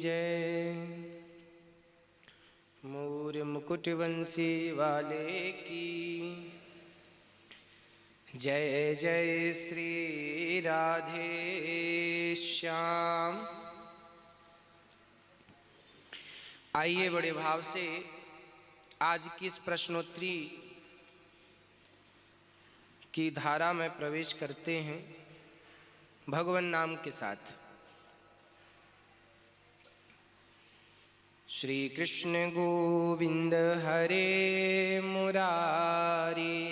जय, मौर्य मुकुट वंशी वाले की जय जय। श्री राधे श्याम। आइए बड़े भाव से आज की इस प्रश्नोत्तरी की धारा में प्रवेश करते हैं भगवान नाम के साथ। श्री कृष्ण गोविंद हरे मुरारी,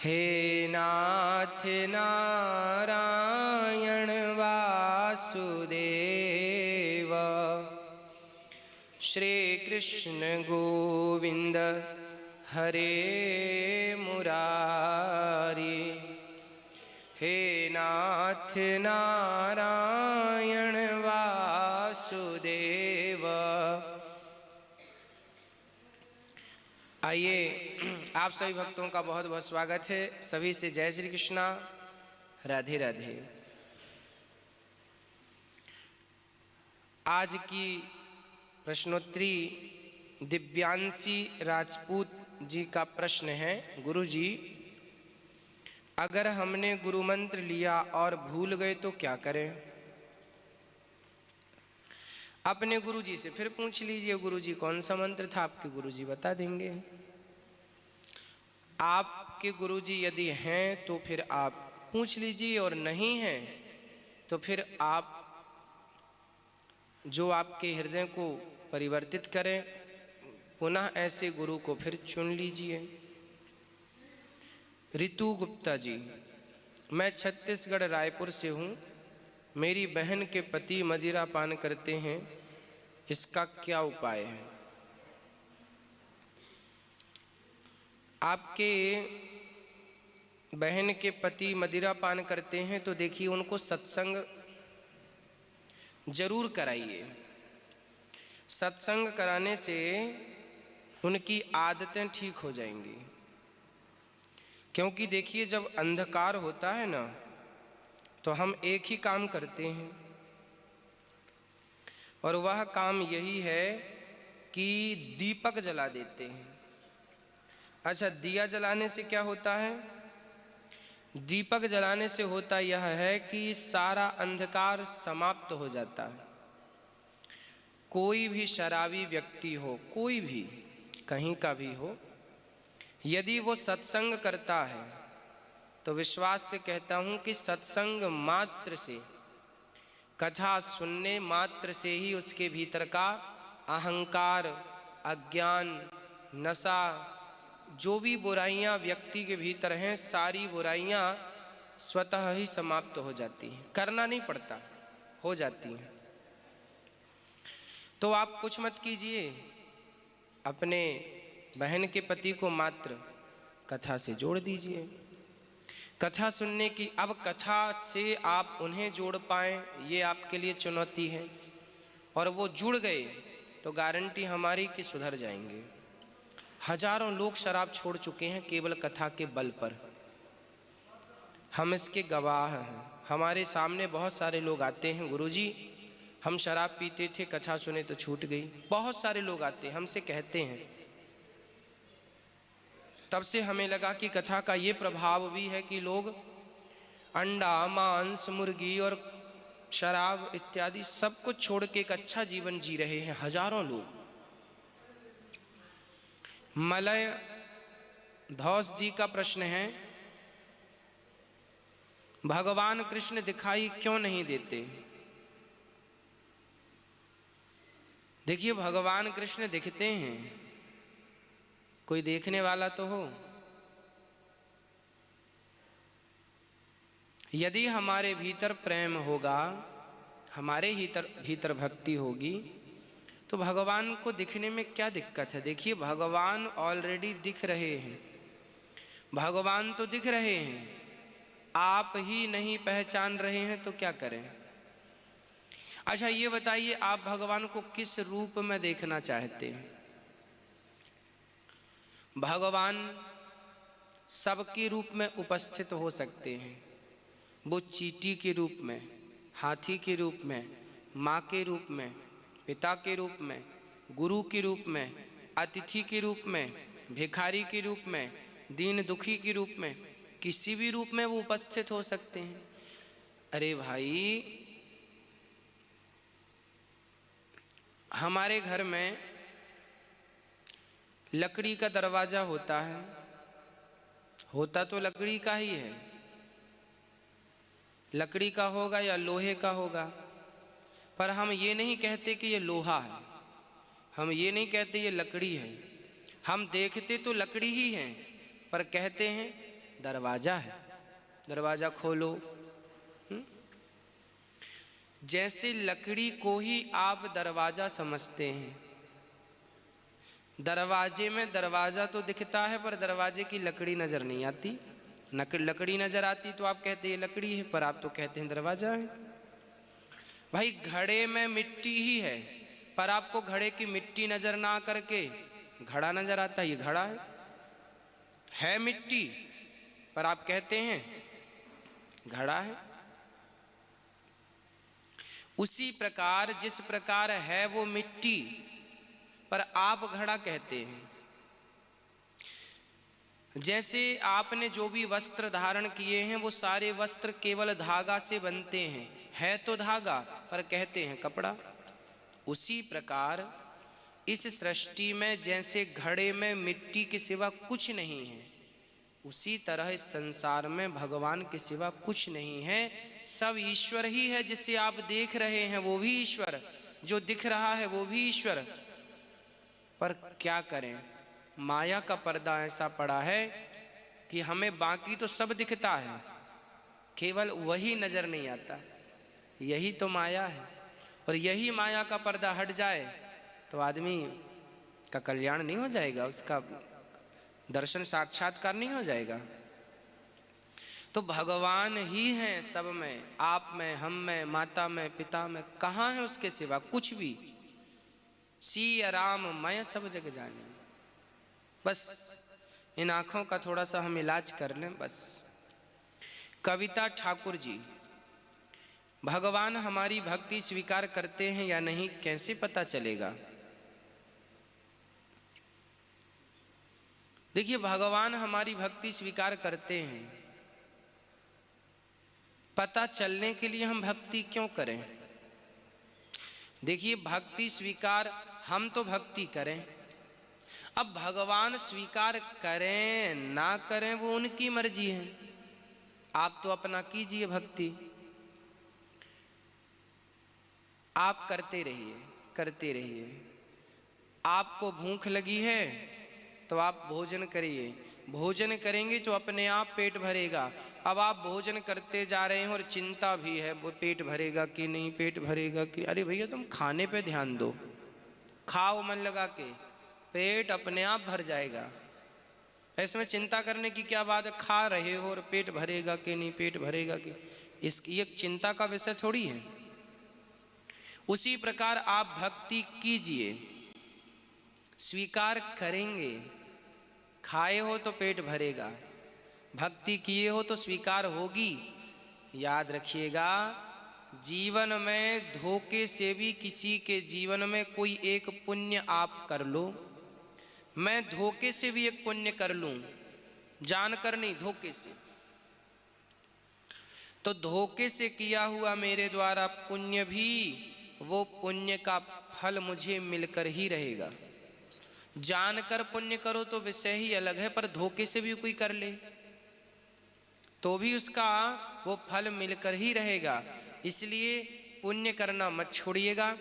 हे नाथ नारायण वासुदेव। श्री कृष्ण गोविंद हरे मुरारी, हे नाथ नारायण वासुदेव। आइए आप सभी भक्तों का बहुत बहुत स्वागत है। सभी से जय श्री कृष्णा, राधे राधे। आज की प्रश्नोत्तरी दिव्यांशी राजपूत जी का प्रश्न है। गुरु जी, अगर हमने गुरु मंत्र लिया और भूल गए तो क्या करें? अपने गुरु जी से फिर पूछ लीजिए, गुरु जी कौन सा मंत्र था, आपके गुरु जी बता देंगे। आपके गुरु जी यदि हैं तो फिर आप पूछ लीजिए, और नहीं हैं तो फिर आप जो आपके हृदय को परिवर्तित करें, पुनः ऐसे गुरु को फिर चुन लीजिए। रितु गुप्ता जी, मैं छत्तीसगढ़ रायपुर से हूँ। मेरी बहन के पति मदिरा पान करते हैं, इसका क्या उपाय है? आपके बहन के पति मदिरा पान करते हैं तो देखिए उनको सत्संग जरूर कराइए। सत्संग कराने से उनकी आदतें ठीक हो जाएंगी। क्योंकि देखिए जब अंधकार होता है ना, तो हम एक ही काम करते हैं, और वह काम यही है कि दीपक जला देते हैं। अच्छा, दिया जलाने से क्या होता है? दीपक जलाने से होता यह है कि सारा अंधकार समाप्त हो जाता है। कोई भी शराबी व्यक्ति हो, कोई भी कहीं का भी हो, यदि वो सत्संग करता है तो विश्वास से कहता हूँ कि सत्संग मात्र से, कथा सुनने मात्र से ही उसके भीतर का अहंकार, अज्ञान, नशा, जो भी बुराइयां व्यक्ति के भीतर हैं, सारी बुराइयां स्वतः ही समाप्त हो जाती हैं। करना नहीं पड़ता, हो जाती हैं। तो आप कुछ मत कीजिए, अपने बहन के पति को मात्र कथा से जोड़ दीजिए। कथा सुनने की, अब कथा से आप उन्हें जोड़ पाएं ये आपके लिए चुनौती है, और वो जुड़ गए तो गारंटी हमारी कि सुधर जाएंगे। हजारों लोग शराब छोड़ चुके हैं केवल कथा के बल पर। हम इसके गवाह हैं। हमारे सामने बहुत सारे लोग आते हैं, गुरुजी हम शराब पीते थे, कथा सुने तो छूट गई। बहुत सारे लोग आते हैं, हमसे कहते हैं। तब से हमें लगा कि कथा का ये प्रभाव भी है कि लोग अंडा, मांस, मुर्गी और शराब इत्यादि सब कुछ छोड़ के एक अच्छा जीवन जी रहे हैं, हजारों लोग। मलय धौस जी का प्रश्न है, भगवान कृष्ण दिखाई क्यों नहीं देते? देखिए भगवान कृष्ण दिखते हैं, कोई देखने वाला तो हो। यदि हमारे भीतर प्रेम होगा, हमारे भीतर भक्ति होगी, तो भगवान को दिखने में क्या दिक्कत है? देखिए भगवान ऑलरेडी दिख रहे हैं, भगवान तो दिख रहे हैं, आप ही नहीं पहचान रहे हैं तो क्या करें? अच्छा ये बताइए, आप भगवान को किस रूप में देखना चाहते हैं? भगवान सबके रूप में उपस्थित हो सकते हैं। वो चींटी के रूप में, हाथी के रूप में, माँ के रूप में, पिता के रूप में, गुरु के रूप में, अतिथि के रूप में, भिखारी के रूप में, दीन दुखी के रूप में, किसी भी रूप में वो उपस्थित हो सकते हैं। अरे भाई, हमारे घर में लकड़ी का दरवाजा होता है, होता तो लकड़ी का ही है, लकड़ी का होगा या लोहे का होगा, पर हम ये नहीं कहते कि ये लोहा है, हम ये नहीं कहते ये लकड़ी है, हम देखते तो लकड़ी ही है पर कहते हैं दरवाजा है, दरवाजा खोलो। जैसे लकड़ी को ही आप दरवाजा समझते हैं, दरवाजे में दरवाजा तो दिखता है पर दरवाजे की लकड़ी नजर नहीं आती, लकड़ी नजर आती तो आप कहते हैं लकड़ी है, पर आप तो कहते हैं दरवाजा है। भाई, घड़े में मिट्टी ही है पर आपको घड़े की मिट्टी नजर ना करके घड़ा नजर आता है, ये घड़ा है मिट्टी पर आप कहते हैं घड़ा है। उसी प्रकार जिस प्रकार है वो मिट्टी पर आप घड़ा कहते हैं। जैसे आपने जो भी वस्त्र धारण किए हैं वो सारे वस्त्र केवल धागा से बनते हैं, है तो धागा पर कहते हैं कपड़ा। उसी प्रकार इस सृष्टि में जैसे घड़े में मिट्टी के सिवा कुछ नहीं है, उसी तरह इस संसार में भगवान के सिवा कुछ नहीं है। सब ईश्वर ही है, जिसे आप देख रहे हैं वो भी ईश्वर, जो दिख रहा है वो भी ईश्वर। पर क्या करें, माया का पर्दा ऐसा पड़ा है कि हमें बाकी तो सब दिखता है, केवल वही नजर नहीं आता। यही तो माया है, और यही माया का पर्दा हट जाए तो आदमी का कल्याण नहीं हो जाएगा, उसका दर्शन साक्षात्कार नहीं हो जाएगा। तो भगवान ही हैं सब में, आप में, हम में, माता में, पिता में, कहाँ है उसके सिवा कुछ भी। सिया राम मैं सब जग जाने। बस इन आँखों का थोड़ा सा हम इलाज कर लें बस। कविता ठाकुर जी, भगवान हमारी भक्ति स्वीकार करते हैं या नहीं कैसे पता चलेगा? देखिए, भगवान हमारी भक्ति स्वीकार करते हैं, पता चलने के लिए हम भक्ति क्यों करें? देखिए, भक्ति स्वीकार हम तो भक्ति करें, अब भगवान स्वीकार करें ना करें वो उनकी मर्जी है। आप तो अपना कीजिए भक्ति, आप करते रहिए, करते रहिए। आपको भूख लगी है तो आप भोजन करिए, भोजन करेंगे तो अपने आप पेट भरेगा। अब आप भोजन करते जा रहे हैं और चिंता भी है, वो पेट भरेगा कि नहीं, पेट भरेगा कि, अरे भैया तुम खाने पे ध्यान दो, खाओ मन लगा के, पेट अपने आप भर जाएगा। इसमें चिंता करने की क्या बात है? खा रहे हो और पेट भरेगा कि नहीं, पेट भरेगा कि, इसकी एक चिंता का विषय थोड़ी है। उसी प्रकार आप भक्ति कीजिए, स्वीकार करेंगे, खाए हो तो पेट भरेगा, भक्ति किए हो तो स्वीकार होगी। याद रखिएगा, जीवन में धोखे से भी किसी के जीवन में कोई एक पुण्य आप कर लो, मैं धोखे से भी एक पुण्य कर लूं, जानकर नहीं, धोखे से, तो धोखे से किया हुआ मेरे द्वारा पुण्य भी, वो पुण्य का फल मुझे मिलकर ही रहेगा। जानकर पुण्य करो तो विषय ही अलग है, पर धोखे से भी कोई कर ले तो भी उसका वो फल मिलकर ही रहेगा। इसलिए पुण्य करना मत छोड़िएगा,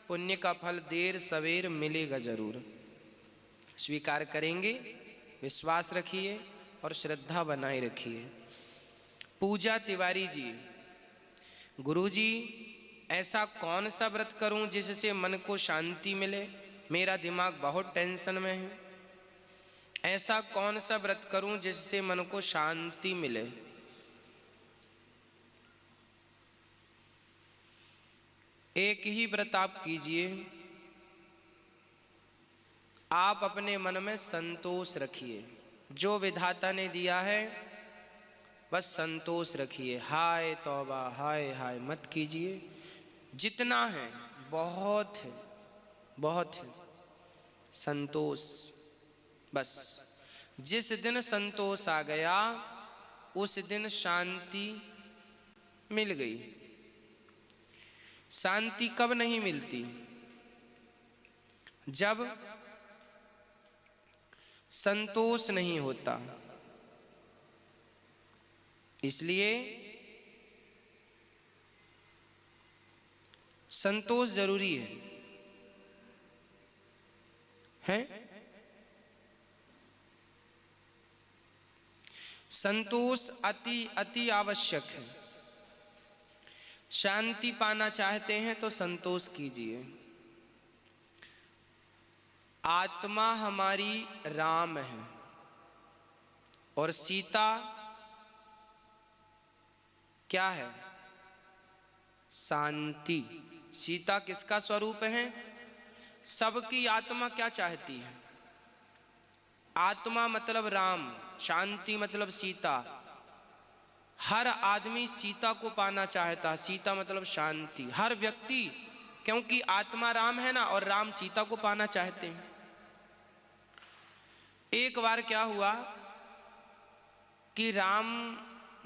पुण्य का फल देर सवेर मिलेगा जरूर। स्वीकार करेंगे, विश्वास रखिए और श्रद्धा बनाए रखिए। पूजा तिवारी जी, गुरुजी ऐसा कौन सा व्रत करूं जिससे मन को शांति मिले? मेरा दिमाग बहुत टेंशन में है, ऐसा कौन सा व्रत करूं जिससे मन को शांति मिले? एक ही व्रत आप कीजिए, आप अपने मन में संतोष रखिए, जो विधाता ने दिया है बस संतोष रखिए। हाय तौबा, हाय हाय मत कीजिए। जितना है बहुत है, बहुत है संतोष। बस जिस दिन संतोष आ गया उस दिन शांति मिल गई। शांति कब नहीं मिलती? जब संतोष नहीं होता। इसलिए संतोष जरूरी है? संतोष अति आवश्यक है। शांति पाना चाहते हैं तो संतोष कीजिए। आत्मा हमारी राम है और सीता क्या है? शांति। सीता किसका स्वरूप है? सबकी आत्मा क्या चाहती है? आत्मा मतलब राम, शांति मतलब सीता। हर आदमी सीता को पाना चाहता है। सीता मतलब शांति। हर व्यक्ति, क्योंकि आत्मा राम है ना, और राम सीता को पाना चाहते हैं। एक बार क्या हुआ कि राम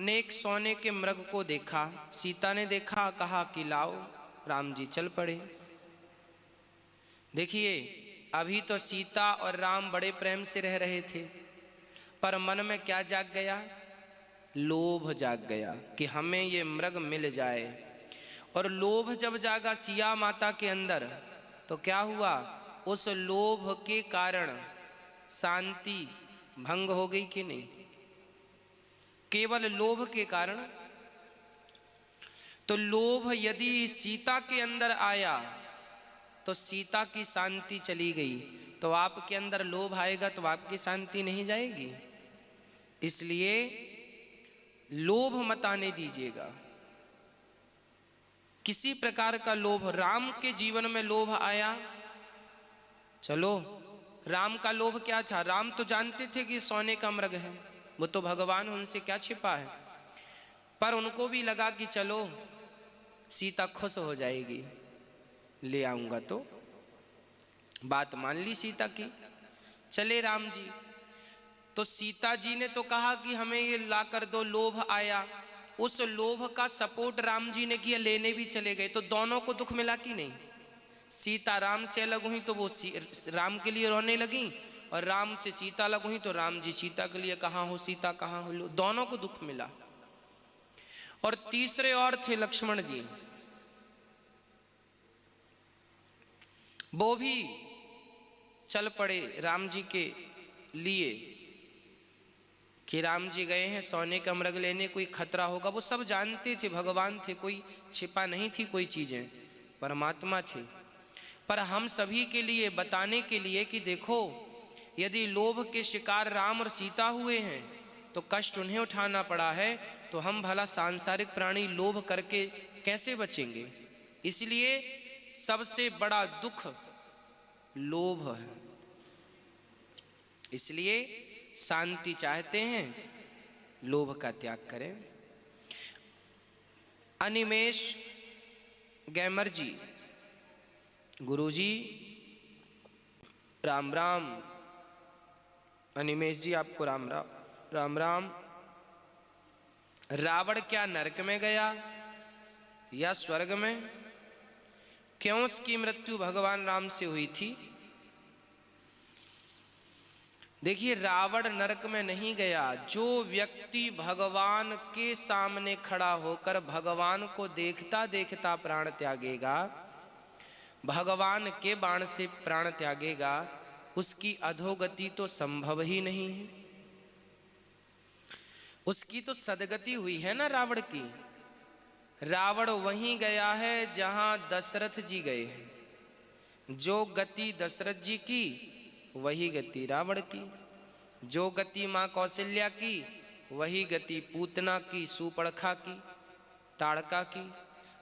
ने एक सोने के मृग को देखा। सीता ने देखा, कहा कि लाओ। राम जी चल पड़े। देखिए, अभी तो सीता और राम बड़े प्रेम से रह रहे थे, पर मन में क्या जाग गया? लोभ जाग गया कि हमें ये मृग मिल जाए। और लोभ जब जागा सिया माता के अंदर, तो क्या हुआ? उस लोभ के कारण शांति भंग हो गई कि नहीं? केवल लोभ के कारण। तो लोभ यदि सीता के अंदर आया तो सीता की शांति चली गई। तो आपके अंदर लोभ आएगा तो आपकी शांति नहीं जाएगी। इसलिए लोभ मत आने दीजिएगा, किसी प्रकार का लोभ। राम के जीवन में लोभ आया, चलो, राम का लोभ क्या था? राम तो जानते थे कि सोने का मृग है, वो तो भगवान, उनसे क्या छिपा है। पर उनको भी लगा कि चलो सीता खुश हो जाएगी, ले आऊंगा। तो बात मान ली सीता की। चले राम जी। तो सीता जी ने तो कहा कि हमें ये ला कर दो, लोभ आया। उस लोभ का सपोर्ट राम जी ने किया, लेने भी चले गए। तो दोनों को दुख मिला कि नहीं? सीता राम से अलग हुई तो वो राम के लिए रोने लगी, और राम से सीता अलग हुई तो राम जी सीता के लिए कहाँ हो सीता, कहाँ हो। दोनों को दुख मिला। और तीसरे और थे लक्ष्मण जी, वो भी चल पड़े राम जी के लिए कि राम जी गए हैं सोने का मृग लेने, कोई खतरा होगा। वो सब जानते थे, भगवान थे, कोई छिपा नहीं थी कोई चीजें, परमात्मा थे। पर हम सभी के लिए बताने के लिए कि देखो, यदि लोभ के शिकार राम और सीता हुए हैं तो कष्ट उन्हें उठाना पड़ा है, तो हम भला सांसारिक प्राणी लोभ करके कैसे बचेंगे? इसलिए सबसे बड़ा दुख लोभ है। इसलिए शांति चाहते हैं, लोभ का त्याग करें। अनिमेष गैमर जी, गुरुजी राम राम। अनिमेष जी आपको राम राम। राम राम। रावण क्या नरक में गया या स्वर्ग में? क्यों उसकी मृत्यु भगवान राम से हुई थी? देखिए, रावण नरक में नहीं गया। जो व्यक्ति भगवान के सामने खड़ा होकर भगवान को देखता देखता प्राण त्यागेगा, भगवान के बाण से प्राण त्यागेगा, उसकी अधोगति तो संभव ही नहीं है। उसकी तो सदगति हुई है ना रावण की। रावण वहीं गया है जहां दशरथ जी गए हैं। जो गति दशरथ जी की, वही गति रावण की। जो गति माँ कौशल्या की, वही गति पूतना की, सुपर्णखा की, ताड़का की।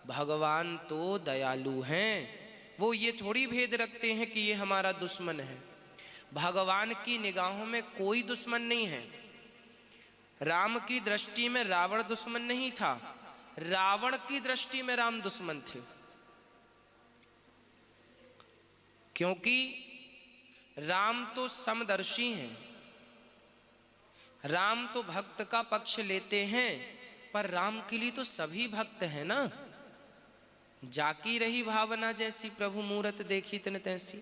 भगवान तो दयालु हैं। वो ये थोड़ी भेद रखते हैं कि ये हमारा दुश्मन है। भगवान की निगाहों में कोई दुश्मन नहीं है। राम की दृष्टि में रावण दुश्मन नहीं था, रावण की दृष्टि में राम दुश्मन थे। क्योंकि राम तो समदर्शी हैं, राम तो भक्त का पक्ष लेते हैं, पर राम के लिए तो सभी भक्त हैं ना। जाकी रही भावना जैसी, प्रभु मूरत देखी तिन तैसी।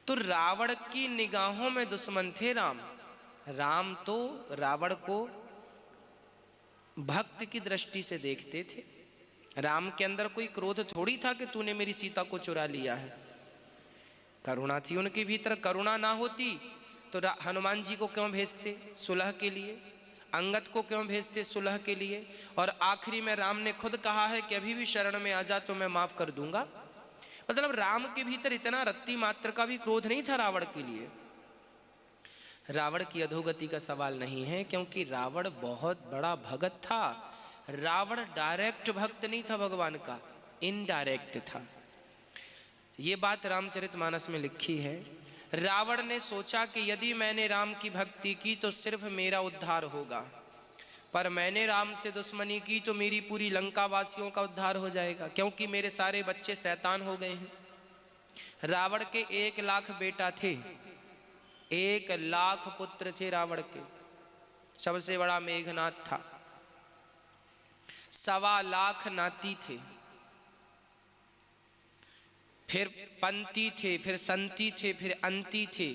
तो रावण की निगाहों में दुश्मन थे राम। राम तो रावण को भक्त की दृष्टि से देखते थे। राम के अंदर कोई क्रोध थोड़ी था कि तूने मेरी सीता को चुरा लिया है। करुणा थी उनके भीतर। करुणा ना होती तो हनुमान जी को क्यों भेजते सुलह के लिए, अंगद को क्यों भेजते सुलह के लिए। और आखिरी में राम ने खुद कहा है कि अभी भी शरण में आ जा तो मैं माफ कर दूंगा। मतलब राम के भीतर इतना रत्ती मात्र का भी क्रोध नहीं था रावण के लिए। रावण की अधोगति का सवाल नहीं है, क्योंकि रावण बहुत बड़ा भगत था। रावण डायरेक्ट भक्त नहीं था भगवान का, इनडायरेक्ट था। ये बात रामचरितमानस में लिखी है। रावण ने सोचा कि यदि मैंने राम की भक्ति की तो सिर्फ मेरा उद्धार होगा, पर मैंने राम से दुश्मनी की तो मेरी पूरी लंका वासियों का उद्धार हो जाएगा, क्योंकि मेरे सारे बच्चे शैतान हो गए हैं। रावण के 1 लाख बेटा थे, 1 लाख पुत्र थे रावण के। सबसे बड़ा मेघनाद था, 1.25 लाख नाती थे, फिर पंती थे, फिर संती थे, फिर अंती थे।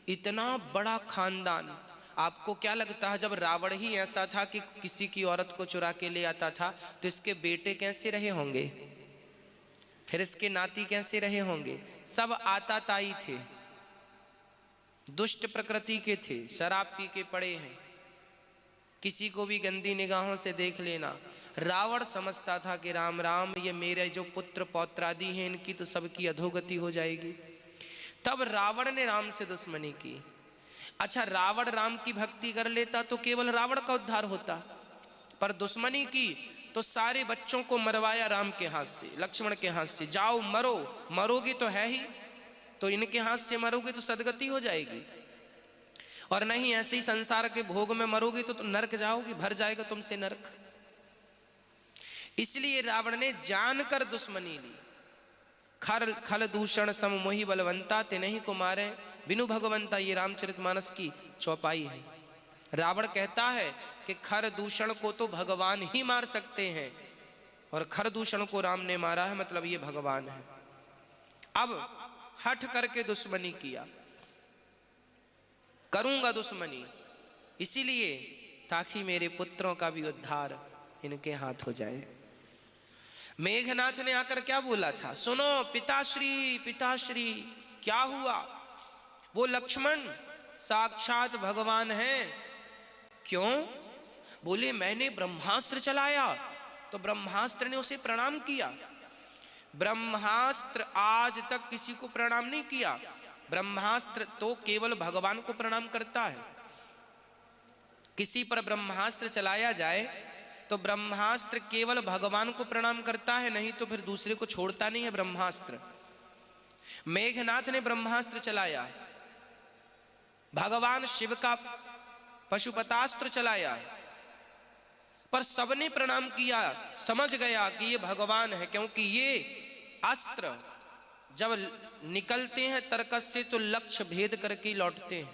इतना बड़ा खानदान। आपको क्या लगता है जब रावण ही ऐसा था कि किसी की औरत को चुरा के ले आता था, तो इसके बेटे कैसे रहे होंगे, फिर इसके नाती कैसे रहे होंगे। सब आताताई थे, दुष्ट प्रकृति के थे, शराब पी के पड़े हैं, किसी को भी गंदी निगाहों से देख लेना। रावण समझता था कि राम राम, ये मेरे जो पुत्र पौत्रादि हैं इनकी तो सबकी अधोगति हो जाएगी। तब रावण ने राम से दुश्मनी की। अच्छा, रावण राम की भक्ति कर लेता तो केवल रावण का उद्धार होता, पर दुश्मनी की तो सारे बच्चों को मरवाया राम के हाथ से, लक्ष्मण के हाथ से। जाओ मरो, मरोगे तो है ही, तो इनके हाथ से मरोगे तो सदगति हो जाएगी, और नहीं ऐसे ही संसार के भोग में मरोगे तो नरक जाओगे, भर जाएगा तुमसे नरक। इसलिए रावण ने जानकर दुश्मनी ली। खर खल दूषण सम मोहि बलवंता, तिन्हि को मारे बिनु भगवंता। ये रामचरितमानस की चौपाई है। रावण कहता है कि खर दूषण को तो भगवान ही मार सकते हैं, और खर दूषण को राम ने मारा है, मतलब ये भगवान है। अब हठ करके दुश्मनी किया, करूंगा दुश्मनी इसीलिए ताकि मेरे पुत्रों का भी उद्धार इनके हाथ हो जाए। मेघनाथ ने आकर क्या बोला था, सुनो पिताश्री, पिताश्री क्या हुआ। वो लक्ष्मण साक्षात भगवान हैं। क्यों? बोले मैंने ब्रह्मास्त्र चलाया तो ब्रह्मास्त्र ने उसे प्रणाम किया। ब्रह्मास्त्र आज तक किसी को प्रणाम नहीं किया। ब्रह्मास्त्र तो केवल भगवान को प्रणाम करता है। किसी पर ब्रह्मास्त्र चलाया जाए तो ब्रह्मास्त्र केवल भगवान को प्रणाम करता है, नहीं तो फिर दूसरे को छोड़ता नहीं है ब्रह्मास्त्र। मेघनाथ ने ब्रह्मास्त्र चलाया, भगवान शिव का पशुपतास्त्र चलाया, पर सबने प्रणाम किया। समझ गया कि ये भगवान है, क्योंकि ये अस्त्र जब निकलते हैं तर्कस से तो लक्ष्य भेद करके लौटते हैं,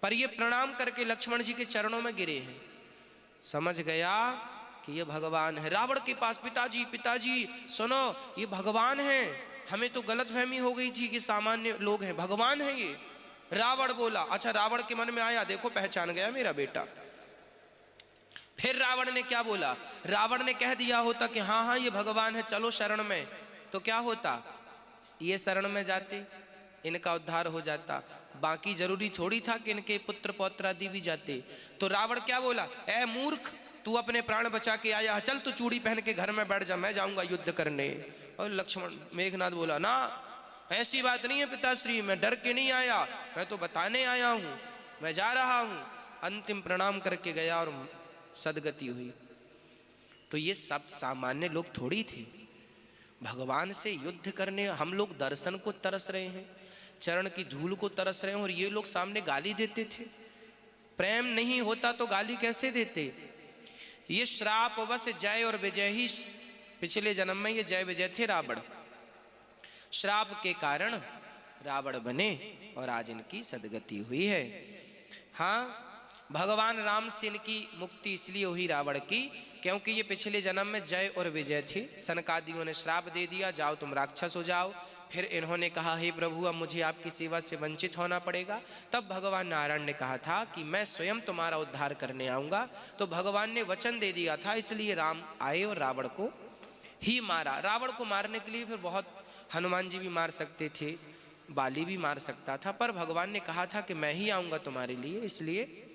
पर ये प्रणाम करके लक्ष्मण जी के चरणों में गिरे हैं। समझ गया कि ये भगवान है। रावण के पास, पिताजी पिताजी सुनो ये भगवान है, हमें तो गलतफहमी हो गई थी कि सामान्य लोग हैं, भगवान है ये। रावण बोला। अच्छा, रावण के मन में आया, देखो पहचान गया मेरा बेटा। फिर रावण ने क्या बोला, रावण ने कह दिया होता कि हाँ हाँ ये भगवान है, चलो शरण में, तो क्या होता, ये शरण में जाते, इनका उद्धार हो जाता। बाकी जरूरी थोड़ी था कि इनके पुत्र पौत्रादि भी जाते। तो रावण क्या बोला, ए मूर्ख, तू अपने प्राण बचा के आया, चल तू चूड़ी पहन के घर में बैठ जा, मैं जाऊंगा युद्ध करने। और लक्ष्मण मेघनाथ बोला, ना ऐसी बात नहीं है पिताश्री, मैं डर के नहीं आया, मैं तो बताने आया हूं, मैं जा रहा हूं। अंतिम प्रणाम करके गया और सदगति हुई। तो ये सब सामान्य लोग थोड़ी थे, भगवान से युद्ध करने। हम लोग दर्शन को तरस रहे हैं, चरण की धूल को तरस रहे हैं, और ये लोग सामने गाली देते थे। प्रेम नहीं होता तो गाली कैसे देते। ये श्रापवश जय और विजय ही, पिछले जन्म में ये जय विजय थे रावण। श्राप के कारण रावण बने और आज इनकी सदगति हुई है। हाँ, भगवान राम से इनकी मुक्ति इसलिए हुई रावण की, क्योंकि ये पिछले जन्म में जय और विजय थे। सनकादियों ने श्राप दे दिया, जाओ तुम राक्षस हो जाओ। फिर इन्होंने कहा, हे प्रभु अब मुझे आपकी सेवा से वंचित होना पड़ेगा। तब भगवान नारायण ने कहा था कि मैं स्वयं तुम्हारा उद्धार करने आऊँगा। तो भगवान ने वचन दे दिया था, इसलिए राम आए और रावण को ही मारा। रावण को मारने के लिए फिर बहुत हनुमान जी भी मार सकते थे, बाली भी मार सकता था, पर भगवान ने कहा था कि मैं ही आऊँगा तुम्हारे लिए, इसलिए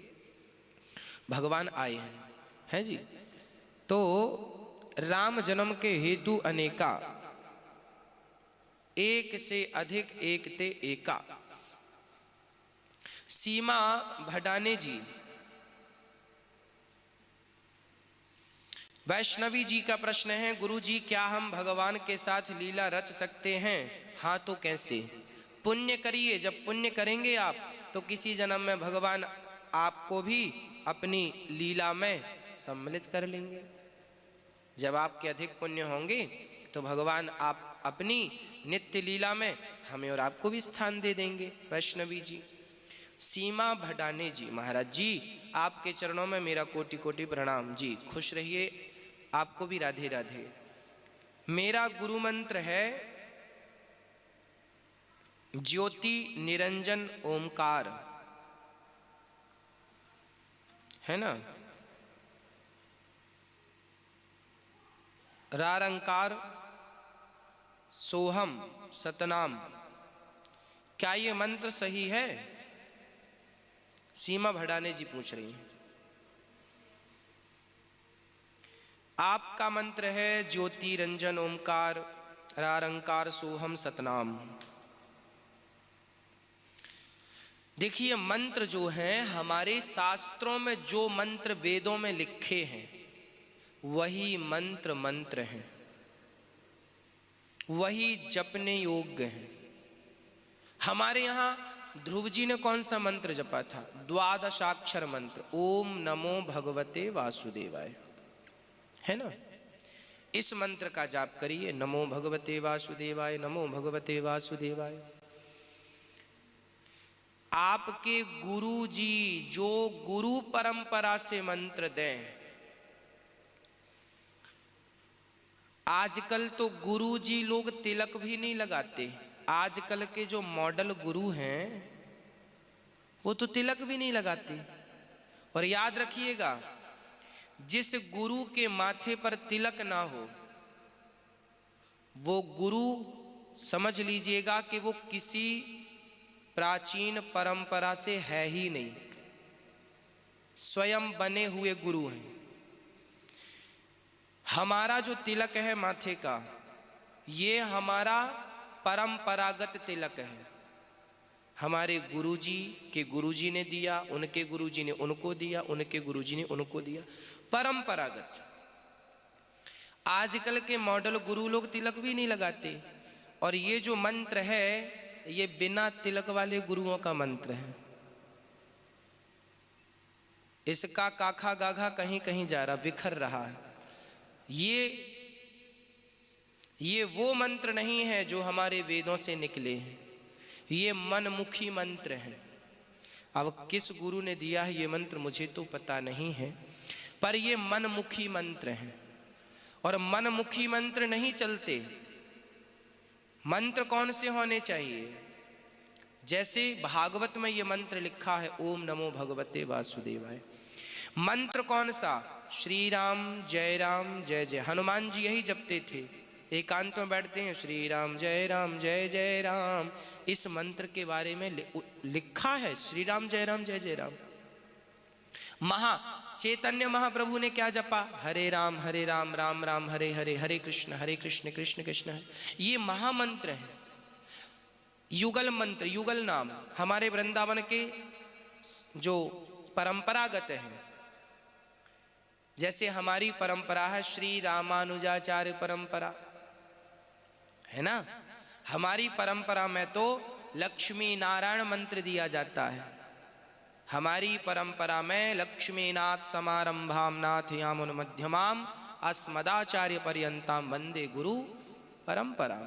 भगवान आए हैं जी। तो राम जन्म के हेतु अनेका, एक से अधिक एक ते एका। सीमा भडाने जी, वैष्णवी जी का प्रश्न है, गुरु जी क्या हम भगवान के साथ लीला रच सकते हैं? हाँ तो कैसे? पुण्य करिए, जब पुण्य करेंगे आप तो किसी जन्म में भगवान आपको भी अपनी लीला में सम्मिलित कर लेंगे। जब आपके अधिक पुण्य होंगे तो भगवान आप अपनी नित्य लीला में हमें और आपको भी स्थान दे देंगे। वैष्णवी जी। सीमा भडाने जी, महाराज जी आपके चरणों में मेरा कोटि कोटि प्रणाम जी, खुश रहिए, आपको भी राधे राधे। मेरा गुरु मंत्र है ज्योति निरंजन ओमकार, है ना, रारंकार सोहम सतनाम। क्या ये मंत्र सही है? सीमा भडाने जी पूछ रही हैं। आपका मंत्र है ज्योति रंजन ओमकार रारंकार सोहम सतनाम। देखिए मंत्र जो हैं हमारे शास्त्रों में, जो मंत्र वेदों में लिखे हैं वही मंत्र हैं, वही जपने योग्य हैं। हमारे यहाँ ध्रुव जी ने कौन सा मंत्र जपा था? द्वादशाक्षर मंत्र, ओम नमो भगवते वासुदेवाय, है ना। इस मंत्र का जाप करिए, नमो भगवते वासुदेवाय, नमो भगवते वासुदेवाय। आपके गुरु जी जो गुरु परंपरा से मंत्र दें, आजकल तो गुरु जी लोग तिलक भी नहीं लगाते। आजकल के जो मॉडल गुरु हैं वो तो तिलक भी नहीं लगाते। और याद रखिएगा, जिस गुरु के माथे पर तिलक ना हो वो गुरु समझ लीजिएगा कि वो किसी प्राचीन परंपरा से है ही नहीं, स्वयं बने हुए गुरु हैं। हमारा जो तिलक है माथे का, ये हमारा परंपरागत तिलक है। हमारे गुरुजी के गुरुजी ने दिया, उनके गुरुजी ने उनको दिया, उनके गुरुजी ने उनको दिया, परंपरागत। आजकल के मॉडल गुरु लोग तिलक भी नहीं लगाते। और ये जो मंत्र है ये बिना तिलक वाले गुरुओं का मंत्र है। इसका काखा गाघा कहीं कहीं जा रहा, बिखर रहा है। ये वो मंत्र नहीं है जो हमारे वेदों से निकले हैं, ये मनमुखी मंत्र हैं। अब किस गुरु ने दिया है ये मंत्र मुझे तो पता नहीं है, पर ये मनमुखी मंत्र हैं। और मनमुखी मंत्र नहीं चलते। मंत्र कौन से होने चाहिए? जैसे भागवत में ये मंत्र लिखा है, ओम नमो भगवते वासुदेवाय। मंत्र कौन सा? श्री राम जय जय। हनुमान जी यही जपते थे, एकांत में बैठते हैं, श्री राम जय जय राम। इस मंत्र के बारे में लिखा है, श्री राम जय राम। चैतन्य महाप्रभु ने क्या जपा? हरे राम राम राम हरे हरे, हरे कृष्ण कृष्ण कृष्ण हरे। ये महामंत्र है, युगल मंत्र, युगल नाम हमारे वृंदावन के जो परंपरागत है। जैसे हमारी परंपरा है श्री रामानुजाचार्य परंपरा, है ना। हमारी परंपरा में तो लक्ष्मी नारायण मंत्र दिया जाता है। हमारी परंपरा में लक्ष्मीनाथ समारंभाम नाथयामुन मध्यमाम अस्मदाचार्य पर्यंताम वंदे गुरु परंपरा।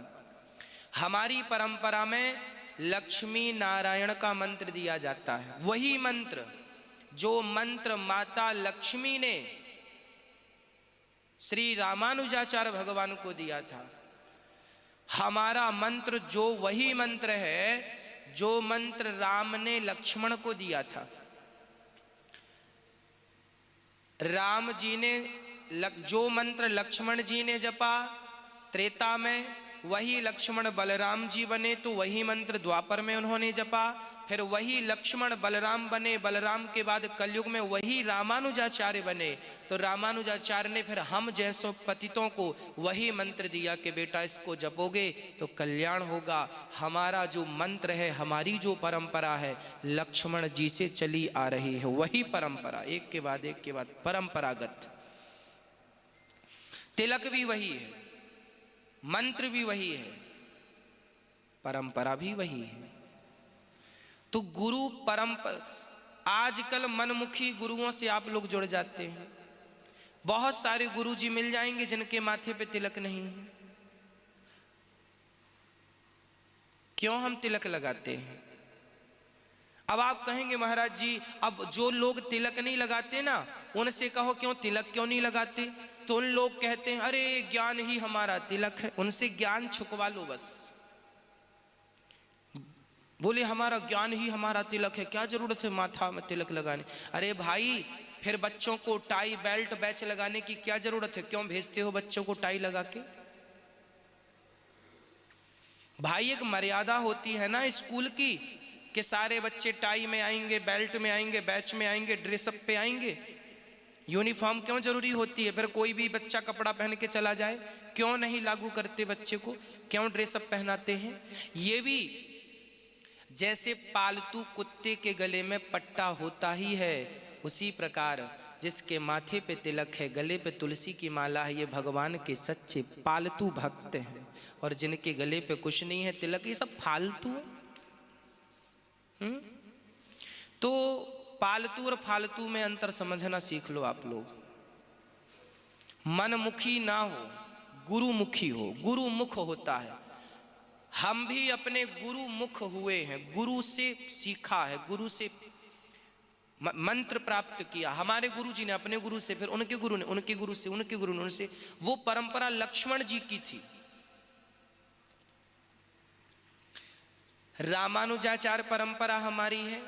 हमारी परंपरा में लक्ष्मी नारायण का मंत्र दिया जाता है, वही मंत्र जो मंत्र माता लक्ष्मी ने श्री रामानुजाचार्य भगवान को दिया था। हमारा मंत्र जो वही मंत्र है जो मंत्र राम ने लक्ष्मण को दिया था। राम जी ने जो मंत्र लक्ष्मण जी ने जपा त्रेता में, वही लक्ष्मण बलराम जी बने तो वही मंत्र द्वापर में उन्होंने जपा। फिर वही लक्ष्मण बलराम बने, बलराम के बाद कलयुग में वही रामानुजाचार्य बने, तो रामानुजाचार्य ने फिर हम जैसों पतितों को वही मंत्र दिया कि बेटा इसको जपोगे तो कल्याण होगा। हमारा जो मंत्र है, हमारी जो परंपरा है, लक्ष्मण जी से चली आ रही है, वही परंपरा, एक के बाद परंपरागत। तिलक भी वही है, मंत्र भी वही है, परंपरा भी वही है। तो गुरु परंपरा, आजकल मनमुखी गुरुओं से आप लोग जुड़ जाते हैं। बहुत सारे गुरुजी मिल जाएंगे जिनके माथे पे तिलक नहीं है। क्यों हम तिलक लगाते हैं? अब आप कहेंगे महाराज जी, अब जो लोग तिलक नहीं लगाते ना, उनसे कहो क्यों तिलक क्यों नहीं लगाते, तो उन लोग कहते हैं अरे ज्ञान ही हमारा तिलक है। उनसे ज्ञान छुपवा लो बस। बोले हमारा ज्ञान ही हमारा तिलक है, क्या जरूरत है माथा में तिलक लगाने। अरे भाई, फिर बच्चों को टाई बेल्ट बैच लगाने की क्या जरूरत है? क्यों भेजते हो बच्चों को टाई लगा के? भाई एक मर्यादा होती है ना स्कूल की, कि सारे बच्चे टाई में आएंगे, बेल्ट में आएंगे, बैच में आएंगे, ड्रेसअप पे आएंगे। यूनिफॉर्म क्यों जरूरी होती है? फिर कोई भी बच्चा कपड़ा पहन के चला जाए, क्यों नहीं लागू करते बच्चे को? क्यों ड्रेसअप पहनाते हैं? ये भी जैसे पालतू कुत्ते के गले में पट्टा होता ही है, उसी प्रकार जिसके माथे पे तिलक है, गले पे तुलसी की माला है, ये भगवान के सच्चे पालतू भक्त हैं। और जिनके गले पे कुछ नहीं है, तिलक, ये सब फालतू है। तो पालतू और फालतू में अंतर समझना सीख लो आप लोग। मनमुखी ना हो, गुरुमुखी हो। गुरुमुख होता है। हम भी अपने गुरु मुख हुए हैं, गुरु से सीखा है, गुरु से मंत्र प्राप्त किया। हमारे गुरु जी ने अपने गुरु से, फिर उनके गुरु ने, उनके गुरु से, उनके गुरु ने, उनसे। वो परंपरा लक्ष्मण जी की थी। रामानुजाचार्य परंपरा हमारी है।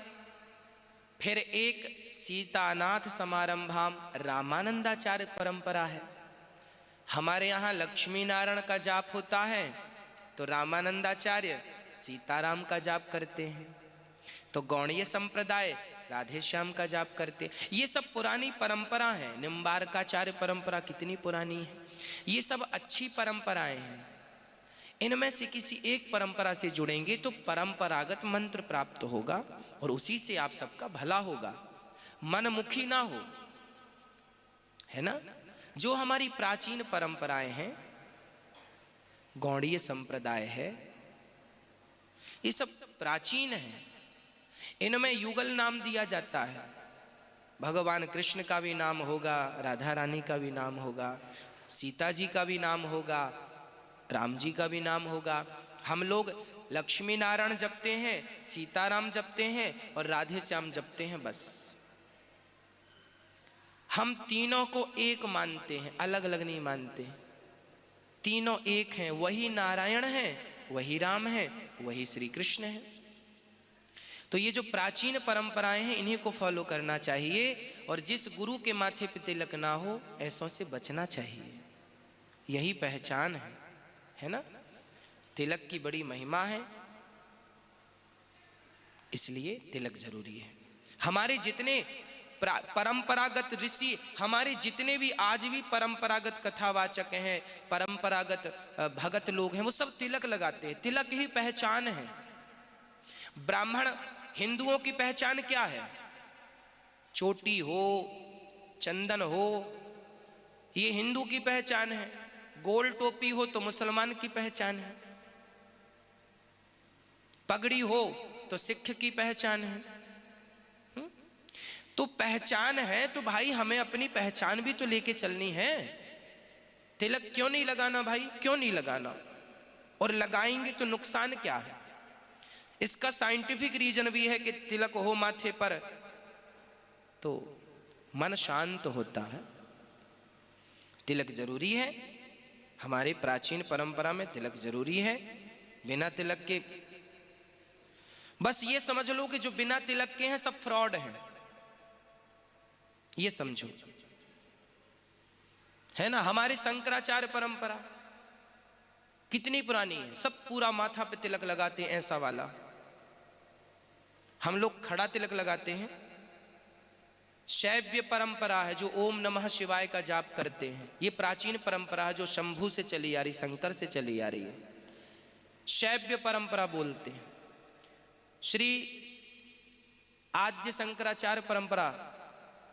फिर एक सीतानाथ समारंभाम रामानंदाचार्य परंपरा है। हमारे यहाँ लक्ष्मी नारायण का जाप होता है तो रामानंदाचार्य सीताराम का जाप करते हैं। तो गौड़ीय संप्रदाय राधे श्याम का जाप करते हैं। ये सब पुरानी परंपरा है। निम्बारकाचार्य परंपरा कितनी पुरानी है। ये सब अच्छी परंपराएं हैं। इनमें से किसी एक परंपरा से जुड़ेंगे तो परंपरागत मंत्र प्राप्त होगा और उसी से आप सबका भला होगा। मनमुखी ना हो, है ना। जो हमारी प्राचीन परंपराएं हैं, गौड़ीय संप्रदाय है, ये सब प्राचीन है। इनमें युगल नाम दिया जाता है। भगवान कृष्ण का भी नाम होगा, राधा रानी का भी नाम होगा, सीता जी का भी नाम होगा, राम जी का भी नाम होगा। हम लोग लक्ष्मी नारायण जपते हैं, सीताराम जपते हैं और राधे श्याम जपते हैं, बस। हम तीनों को एक मानते हैं, अलग अलग नहीं मानते। तीनों एक हैं। वही नारायण है, वही राम है, वही श्री कृष्ण है। तो ये जो प्राचीन परंपराएं हैं, इन्हीं को फॉलो करना चाहिए। और जिस गुरु के माथे पे तिलक ना हो, ऐसों से बचना चाहिए। यही पहचान है ना। तिलक की बड़ी महिमा है, इसलिए तिलक जरूरी है। हमारे जितने परंपरागत ऋषि, हमारे जितने भी आज भी परंपरागत कथावाचक हैं, परंपरागत भगत लोग हैं, वो सब तिलक लगाते हैं। तिलक ही पहचान है। ब्राह्मण हिंदुओं की पहचान क्या है? चोटी हो, चंदन हो, ये हिंदू की पहचान है। गोल टोपी हो तो मुसलमान की पहचान है। पगड़ी हो तो सिख की पहचान है। तो पहचान है तो भाई हमें अपनी पहचान भी तो लेके चलनी है। तिलक क्यों नहीं लगाना भाई? क्यों नहीं लगाना? और लगाएंगे तो नुकसान क्या है? इसका साइंटिफिक रीजन भी है कि तिलक हो माथे पर तो मन शांत होता है। तिलक जरूरी है, हमारी प्राचीन परंपरा में तिलक जरूरी है। बिना तिलक के, बस ये समझ लो कि जो बिना तिलक के हैं सब फ्रॉड हैं, ये समझो, है ना। हमारी शंकराचार्य परंपरा कितनी पुरानी है, सब पूरा माथा पे तिलक लगाते हैं, ऐसा वाला। हम लोग खड़ा तिलक लगाते हैं। शैव्य परंपरा है जो ओम नमः शिवाय का जाप करते हैं, ये प्राचीन परंपरा है जो शंभु से चली आ रही, शंकर से चली आ रही है, शैव्य परंपरा बोलते हैं। श्री आद्य शंकराचार्य परंपरा,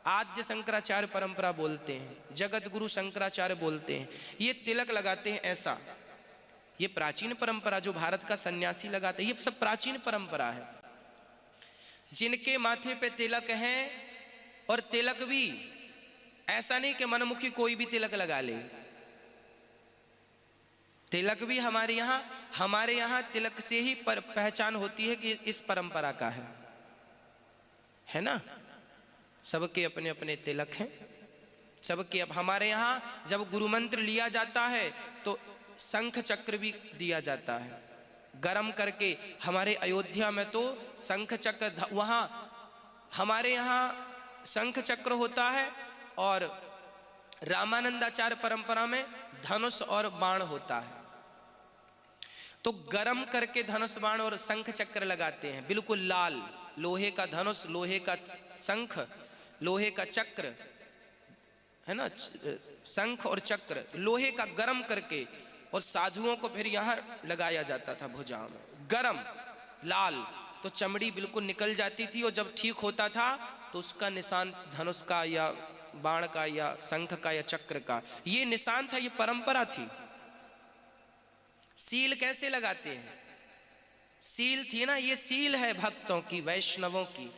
आद्य शंकराचार्य परंपरा बोलते हैं, जगत गुरु शंकराचार्य बोलते हैं, ये तिलक लगाते हैं ऐसा। ये प्राचीन परंपरा जो भारत का सन्यासी लगाते हैं, ये सब प्राचीन परंपरा है। जिनके माथे पे तिलक है, और तिलक भी ऐसा नहीं कि मनमुखी कोई भी तिलक लगा ले, तिलक भी हमारे यहाँ तिलक से ही पहचान होती है कि इस परंपरा का है ना। सबके अपने अपने तिलक हैं सबके। अब हमारे यहाँ जब गुरु मंत्र लिया जाता है तो शंख चक्र भी दिया जाता है गरम करके। हमारे अयोध्या में तो शंख चक्र, वहाँ हमारे यहाँ शंख चक्र होता है, और रामानंदाचार्य परंपरा में धनुष और बाण होता है। तो गरम करके धनुष बाण और शंख चक्र लगाते हैं, बिल्कुल लाल, लोहे का धनुष, लोहे का शंख, लोहे का चक्र, है ना, शंख और चक्र लोहे का गरम करके, और साधुओं को फिर यहाँ लगाया जाता था भुजाओं में, गरम लाल, तो चमड़ी बिल्कुल निकल जाती थी, और जब ठीक होता था तो उसका निशान धनुष का या बाण का या शंख का या चक्र का, ये निशान था, ये परंपरा थी। सील कैसे लगाते हैं? सील थी ना, ये सील है भक्तों की, वैष्णवों की।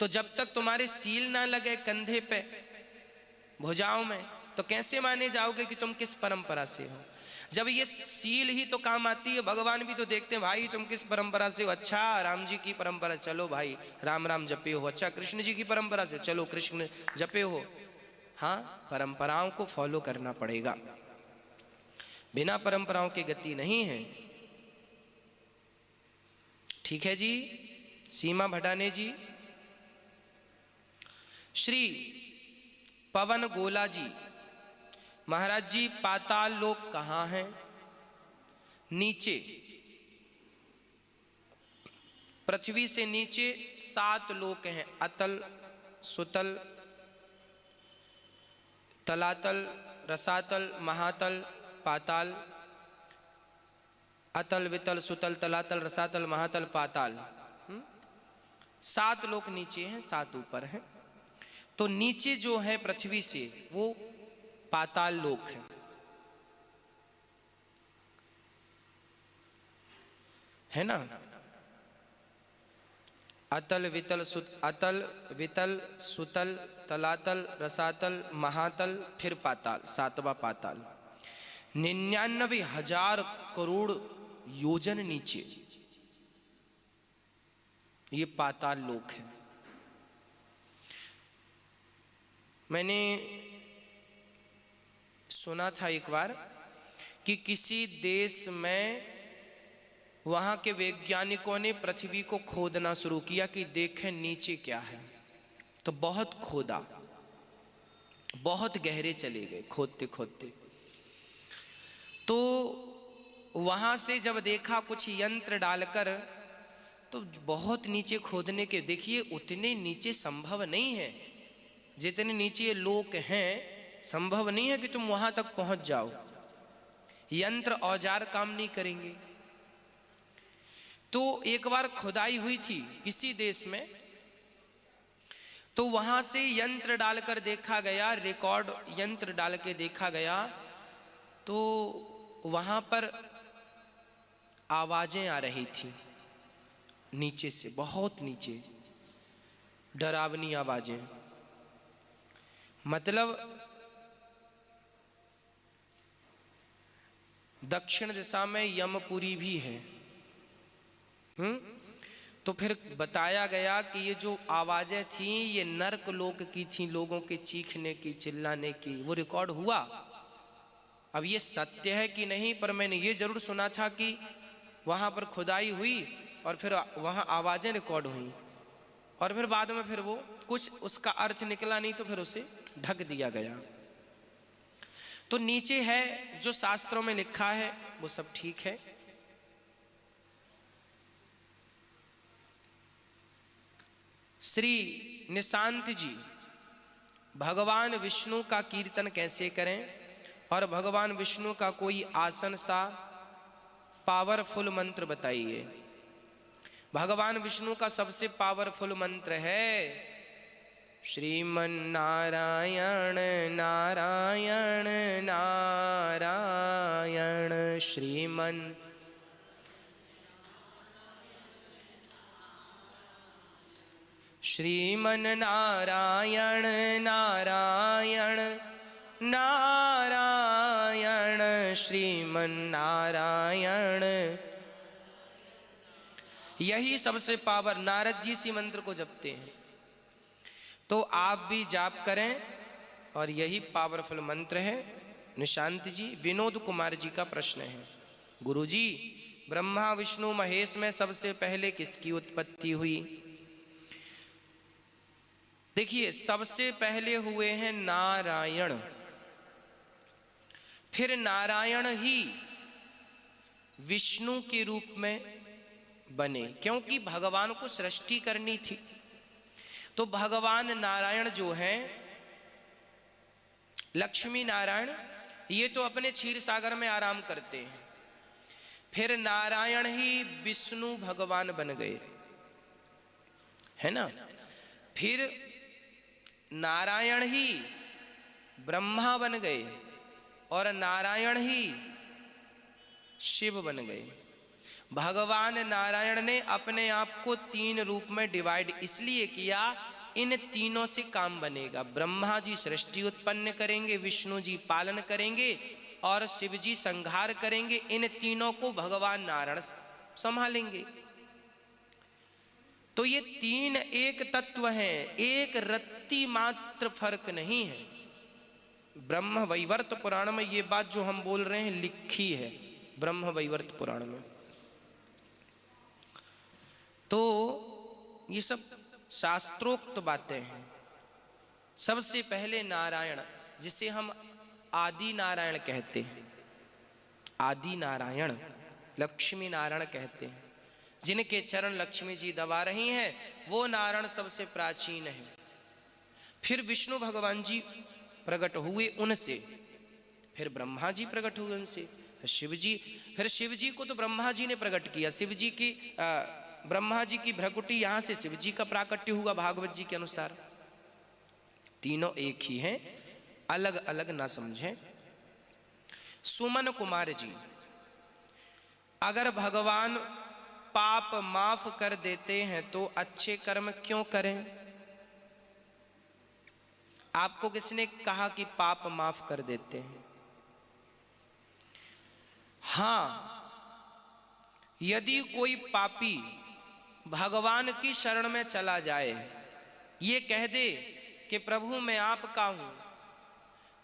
तो जब तक तुम्हारे सील ना लगे कंधे पे, भुजाओं में, तो कैसे माने जाओगे कि तुम किस परंपरा से हो? जब ये सील ही तो काम आती है, भगवान भी तो देखते हैं, भाई तुम किस परंपरा से हो? अच्छा राम जी की परंपरा, चलो भाई राम राम जपे हो। अच्छा कृष्ण जी की परंपरा से, चलो कृष्ण जपे हो। हाँ, परंपराओं को फॉलो करना पड़ेगा, बिना परंपराओं की गति नहीं है। ठीक है जी। सीमा भटाने जी, श्री पवन गोला जी महाराज जी, पाताल लोक कहाँ हैं? नीचे, पृथ्वी से नीचे 7 लोक हैं, अतल, सुतल, तलातल, रसातल, महातल, पाताल। अतल, वितल, सुतल, तलातल, रसातल, महातल, पाताल। 7 लोक नीचे हैं, 7 ऊपर हैं। तो नीचे जो है पृथ्वी से, वो पाताल लोक है ना। अतल, वितल, अतल, वितल, सुतल, तलातल, रसातल, महातल, फिर पाताल, 7वां पाताल। 99,000 करोड़ योजन नीचे ये पाताल लोक है। मैंने सुना था एक बार कि किसी देश में वहां के वैज्ञानिकों ने पृथ्वी को खोदना शुरू किया कि देखें नीचे क्या है। तो बहुत खोदा, बहुत गहरे चले गए खोदते खोदते। तो वहां से जब देखा कुछ यंत्र डालकर, तो बहुत नीचे खोदने के, देखिए उतने नीचे संभव नहीं है, जितने नीचे ये लोक हैं संभव नहीं है कि तुम वहां तक पहुंच जाओ। यंत्र औजार काम नहीं करेंगे। तो एक बार खुदाई हुई थी किसी देश में, तो वहां से यंत्र डालकर देखा गया, रिकॉर्ड यंत्र डाल के देखा गया, तो वहां पर आवाजें आ रही थी नीचे से, बहुत नीचे, डरावनी आवाजें। मतलब दक्षिण दिशा में यमपुरी भी है। तो फिर बताया गया कि ये जो आवाजें थी ये नरक लोक की थी, लोगों के चीखने की, चिल्लाने की, वो रिकॉर्ड हुआ। अब ये सत्य है कि नहीं, पर मैंने ये जरूर सुना था कि वहां पर खुदाई हुई और फिर वहां आवाजें रिकॉर्ड हुई और फिर बाद में फिर वो कुछ उसका अर्थ निकला नहीं तो फिर उसे ढक दिया गया। तो नीचे है जो शास्त्रों में लिखा है वो सब ठीक है। श्री निशांत जी भगवान विष्णु का कीर्तन कैसे करें और भगवान विष्णु का कोई आसन सा पावरफुल मंत्र बताइए। भगवान विष्णु का सबसे पावरफुल मंत्र है श्रीमन नारायण नारायण नारायण श्रीमन श्रीमन नारायण नारायण नारायण श्रीमन नारायण। यही सबसे पावर, नारद जी इसी मंत्र को जपते हैं, तो आप भी जाप करें और यही पावरफुल मंत्र है। निशांत जी, विनोद कुमार जी का प्रश्न है, गुरुजी ब्रह्मा विष्णु महेश में सबसे पहले किसकी उत्पत्ति हुई? देखिए, सबसे पहले हुए हैं नारायण, फिर नारायण ही विष्णु के रूप में बने, क्योंकि भगवान को सृष्टि करनी थी। तो भगवान नारायण जो हैं, लक्ष्मी नारायण, ये तो अपने क्षीर सागर में आराम करते हैं, फिर नारायण ही विष्णु भगवान बन गए, है ना। फिर नारायण ही ब्रह्मा बन गए और नारायण ही शिव बन गए। भगवान नारायण ने अपने आप को तीन रूप में डिवाइड इसलिए किया, इन तीनों से काम बनेगा। ब्रह्मा जी सृष्टि उत्पन्न करेंगे, विष्णु जी पालन करेंगे और शिव जी संहार करेंगे। इन तीनों को भगवान नारायण संभालेंगे। तो ये तीन एक तत्व हैं, एक रत्ती मात्र फर्क नहीं है। ब्रह्म वैवर्त पुराण में ये बात जो हम बोल रहे हैं लिखी है, ब्रह्म वैवर्त पुराण में। तो ये सब शास्त्रोक्त बातें हैं। सबसे पहले नारायण, जिसे हम आदि नारायण कहते हैं, आदि नारायण लक्ष्मी नारायण कहते हैं, जिनके चरण लक्ष्मी जी दबा रही हैं, वो नारायण सबसे प्राचीन है। फिर विष्णु भगवान जी प्रकट हुए उनसे, फिर ब्रह्मा जी प्रकट हुए उनसे, फिर शिव जी। फिर शिव जी को तो ब्रह्मा जी ने प्रकट किया। शिव जी की ब्रह्मा जी की भ्रकुटी, यहां से शिव जी का प्राकट्य हुआ भागवत जी के अनुसार। तीनों एक ही हैं, अलग अलग ना समझें। सुमन कुमार जी, अगर भगवान पाप माफ कर देते हैं तो अच्छे कर्म क्यों करें? आपको किसने कहा कि पाप माफ कर देते हैं? हां, यदि कोई पापी भगवान की शरण में चला जाए, ये कह दे कि प्रभु मैं आपका हूं,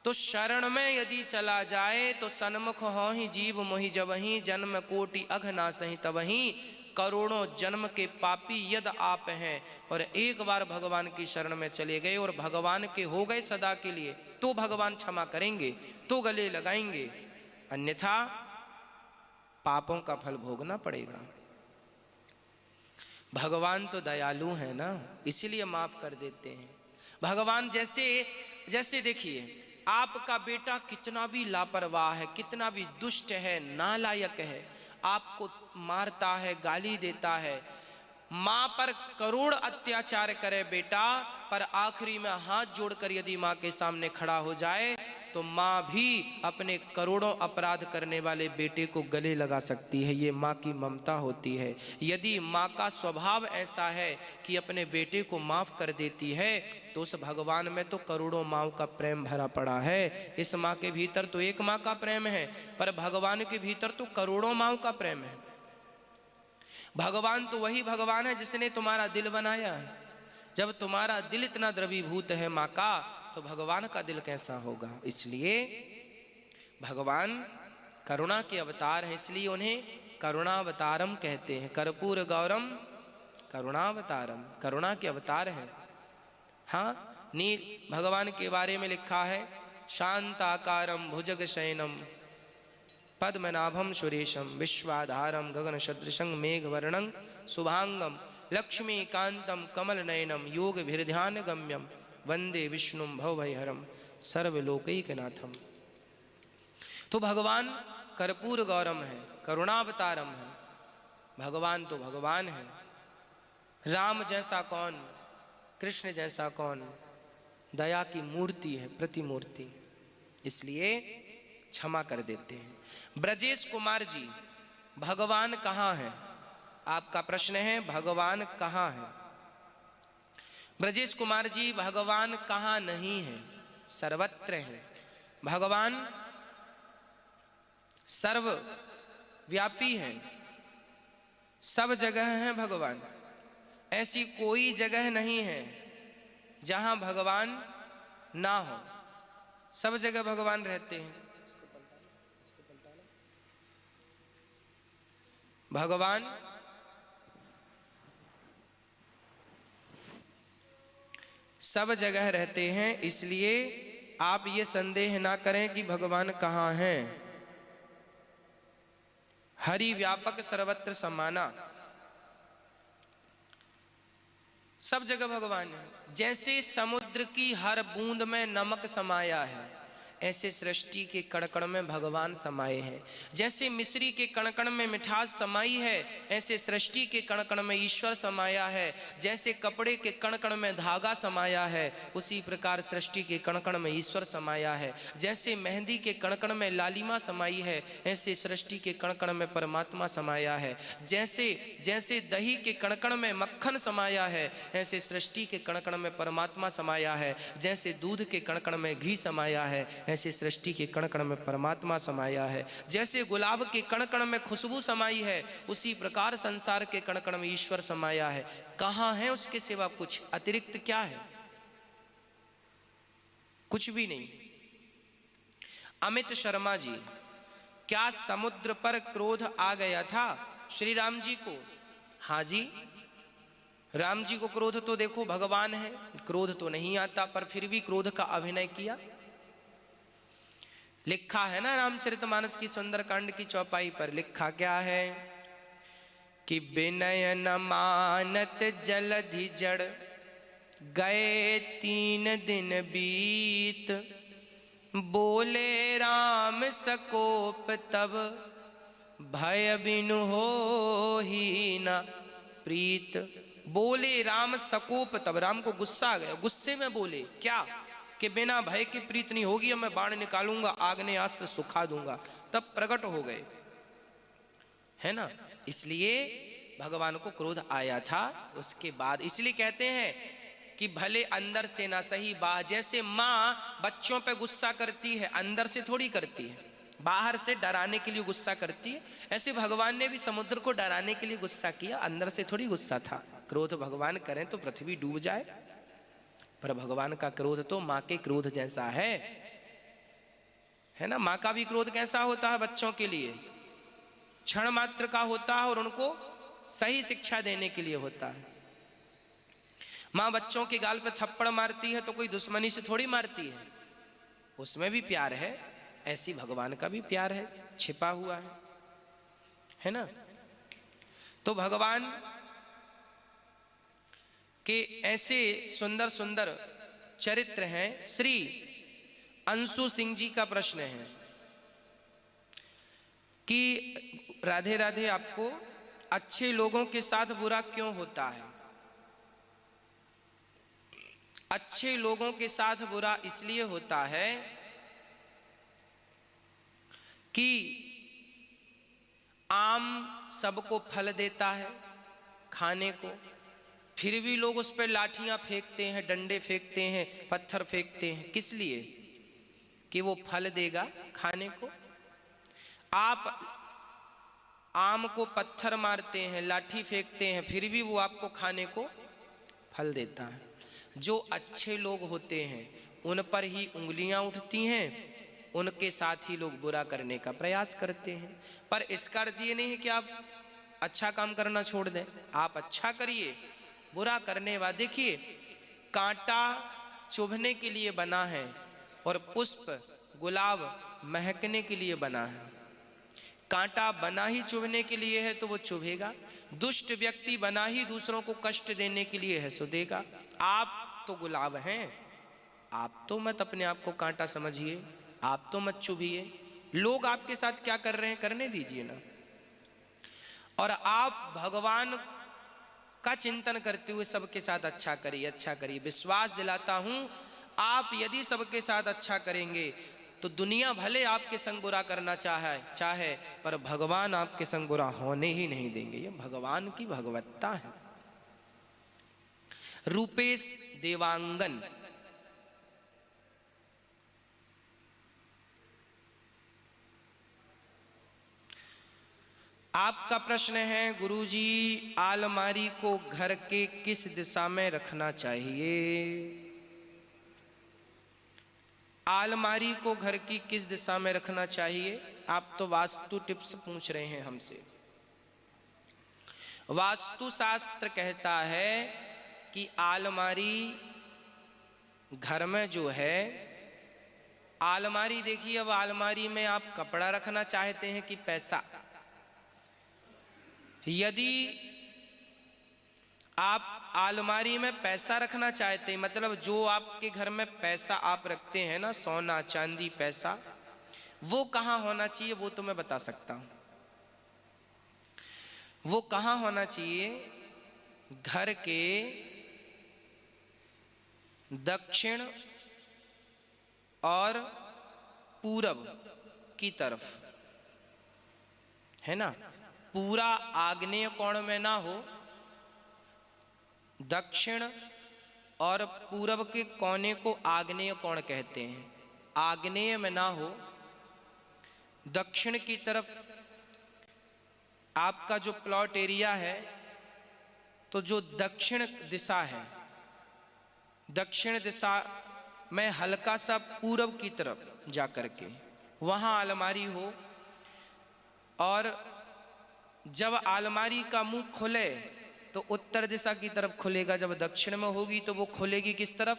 तो शरण में यदि चला जाए तो सन्मुख हो ही जीव मोहि जबहि, जन्म कोटि अघ नासहि तबहि, करोड़ों जन्म के पापी यद आप हैं। और एक बार भगवान की शरण में चले गए और भगवान के हो गए सदा के लिए, तो भगवान क्षमा करेंगे, तो गले लगाएंगे, अन्यथा पापों का फल भोगना पड़ेगा। भगवान तो दयालु है ना, इसीलिए माफ कर देते हैं। भगवान जैसे देखिए, आपका बेटा कितना भी लापरवाह है, कितना भी दुष्ट है, नालायक है, आपको मारता है, गाली देता है, मां पर करोड़ अत्याचार करे बेटा, पर आखिरी में हाथ जोड़कर यदि मां के सामने खड़ा हो जाए तो मां भी अपने करोड़ों अपराध करने वाले बेटे को गले लगा सकती है। ये मां की ममता होती है। यदि मां का स्वभाव ऐसा है कि अपने बेटे को माफ कर देती है, तो उस भगवान में तो करोड़ों माँओं का प्रेम भरा पड़ा है। इस मां के भीतर तो एक मां का प्रेम है, पर भगवान के भीतर तो करोड़ों माँओं का प्रेम है। भगवान तो वही भगवान है जिसने तुम्हारा दिल बनाया है। जब तुम्हारा दिल इतना द्रवीभूत है माँ का, तो भगवान का दिल कैसा होगा। इसलिए भगवान करुणा के अवतार हैं, इसलिए उन्हें करुणावतारम कहते हैं। कर्पूर गौरम करुणावतारम, करुणा के अवतार हैं। हाँ, नील भगवान के बारे में लिखा है, शांताकारम भुजग शयनम पद्मनाभम सुरेशम विश्वाधारम गगन सदृशं मेघवर्णं शुभांगम लक्ष्मीकांतम कमल नयनम योग भिर्ध्यान गम्यम वंदे विष्णु भवभयहरम सर्वलोकैकनाथम। तो भगवान कर्पूर गौरम है, करुणावतारम है। भगवान तो भगवान है। राम जैसा कौन, कृष्ण जैसा कौन, दया की मूर्ति है, प्रतिमूर्ति। इसलिए क्षमा कर देते हैं। ब्रजेश कुमार जी, भगवान कहाँ है? आपका प्रश्न है, भगवान कहाँ है? ब्रजेश कुमार जी, भगवान कहाँ नहीं है? सर्वत्र है। भगवान सर्वव्यापी है, सब जगह है भगवान। ऐसी कोई जगह नहीं है जहां भगवान ना हो, सब जगह भगवान रहते हैं। भगवान सब जगह रहते हैं, इसलिए आप ये संदेह ना करें कि भगवान कहाँ हैं। हरि व्यापक सर्वत्र समाना, सब जगह भगवान है। जैसे समुद्र की हर बूंद में नमक समाया है, ऐसे सृष्टि के कण-कण में भगवान समाये हैं। जैसे मिश्री के कण-कण में मिठास समाई है, ऐसे सृष्टि के कण-कण में ईश्वर समाया है। जैसे कपड़े के कण-कण में धागा समाया है, उसी प्रकार सृष्टि के कण-कण में ईश्वर समाया है। जैसे मेहंदी के कण-कण में लालिमा समाई है, ऐसे सृष्टि के कण-कण में परमात्मा समाया है। जैसे जैसे दही के कण-कण में मक्खन समाया है, ऐसे सृष्टि के कण-कण में परमात्मा समाया है। जैसे दूध के कण-कण में घी समाया है, ऐसे सृष्टि के कण-कण में परमात्मा समाया है। जैसे गुलाब के कण-कण में खुशबू समाई है, उसी प्रकार संसार के कण-कण में ईश्वर समाया है। कहाँ है उसके सिवा कुछ? अतिरिक्त क्या है? कुछ भी नहीं। अमित शर्मा जी, क्या समुद्र पर क्रोध आ गया था श्री राम जी को? हाँ जी, राम जी को क्रोध तो देखो भगवान है, क्रोध तो नहीं आता, पर फिर भी क्रोध का अभिनय किया। लिखा है ना रामचरितमानस की सुंदरकांड की चौपाई पर, लिखा क्या है कि विनय न मानत जलधि जड़ गए 3 दिन बीत, बोले राम सकोप तब भय बिनु हो ही न प्रीत। बोले राम सकोप तब, राम को गुस्सा आ गया, गुस्से में बोले क्या कि बिना भय की प्रीत नहीं होगी, अब मैं बाण निकालूंगा, आग्नेय अस्त्र सुखा दूंगा। तब प्रकट हो गए, है ना। इसलिए भगवान को क्रोध आया था उसके बाद। इसलिए कहते हैं कि भले अंदर से ना सही बाहर। जैसे माँ बच्चों पे गुस्सा करती है, अंदर से थोड़ी करती है, बाहर से डराने के लिए गुस्सा करती है, ऐसे भगवान ने भी समुद्र को डराने के लिए गुस्सा किया, अंदर से थोड़ी गुस्सा था। क्रोध भगवान करें तो पृथ्वी डूब जाए, पर भगवान का क्रोध तो माँ के क्रोध जैसा है ना। माँ का भी क्रोध कैसा होता है? बच्चों के लिए क्षण मात्र का होता है और उनको सही शिक्षा देने के लिए होता है। माँ बच्चों के गाल पे थप्पड़ मारती है तो कोई दुश्मनी से थोड़ी मारती है, उसमें भी प्यार है। ऐसी भगवान का भी प्यार है, छिपा हुआ है ना। तो भगवान के ऐसे सुंदर सुंदर चरित्र हैं। श्री अंशु सिंह जी का प्रश्न है कि राधे राधे, आपको अच्छे लोगों के साथ बुरा क्यों होता है? अच्छे लोगों के साथ बुरा इसलिए होता है कि आम सबको फल देता है खाने को, फिर भी लोग उस पर लाठियां फेंकते हैं, डंडे फेंकते हैं, पत्थर फेंकते हैं। किस लिए? कि वो फल देगा खाने को। आप आम को पत्थर मारते हैं, लाठी फेंकते हैं, फिर भी वो आपको खाने को फल देता है। जो अच्छे लोग होते हैं उन पर ही उंगलियां उठती हैं, उनके साथ ही लोग बुरा करने का प्रयास करते हैं। पर इसका अर्थ ये नहीं है कि आप अच्छा काम करना छोड़ दें। आप अच्छा करिए, बुरा करने वाले, देखिए कांटा चुभने के लिए बना है और पुष्प गुलाब महकने के लिए बना है। कांटा बना ही चुभने के लिए है तो वो चुभेगा। दुष्ट व्यक्ति बना ही दूसरों को कष्ट देने के लिए है सो देगा। आप तो गुलाब हैं, आप तो मत अपने आप को कांटा समझिए, आप तो मत चुभिए। लोग आपके साथ क्या कर रहे हैं करने दीजिए ना। और आप भगवान का चिंतन करते हुए सबके साथ अच्छा करिए, अच्छा करिए। विश्वास दिलाता हूं, आप यदि सबके साथ अच्छा करेंगे तो दुनिया भले आपके संग बुरा करना चाहे पर भगवान आपके संग बुरा होने ही नहीं देंगे। ये भगवान की भगवत्ता है। रूपेश देवांगन, आपका प्रश्न है, गुरुजी आलमारी को घर के किस दिशा में रखना चाहिए? आलमारी को घर की किस दिशा में रखना चाहिए? आप तो वास्तु टिप्स पूछ रहे हैं हमसे। वास्तु शास्त्र कहता है कि आलमारी घर में जो है, आलमारी देखिए, अब आलमारी में आप कपड़ा रखना चाहते हैं कि पैसा? यदि आप आलमारी में पैसा रखना चाहते हैं, मतलब जो आपके घर में पैसा आप रखते हैं ना, सोना चांदी पैसा, वो कहाँ होना चाहिए वो तो मैं बता सकता हूं। वो कहाँ होना चाहिए? घर के दक्षिण और पूरब की तरफ, है ना। पूरा आग्नेय कोण में ना हो, दक्षिण और पूरब के कोने को आग्नेय कोण कहते हैं। आग्नेय में ना हो, दक्षिण की तरफ आपका जो प्लॉट एरिया है, तो जो दक्षिण दिशा है, दक्षिण दिशा में हल्का सा पूरब की तरफ जाकर के वहां अलमारी हो। और जब अलमारी का मुंह खुले तो उत्तर दिशा की तरफ खुलेगा। जब दक्षिण में होगी तो वो खुलेगी किस तरफ?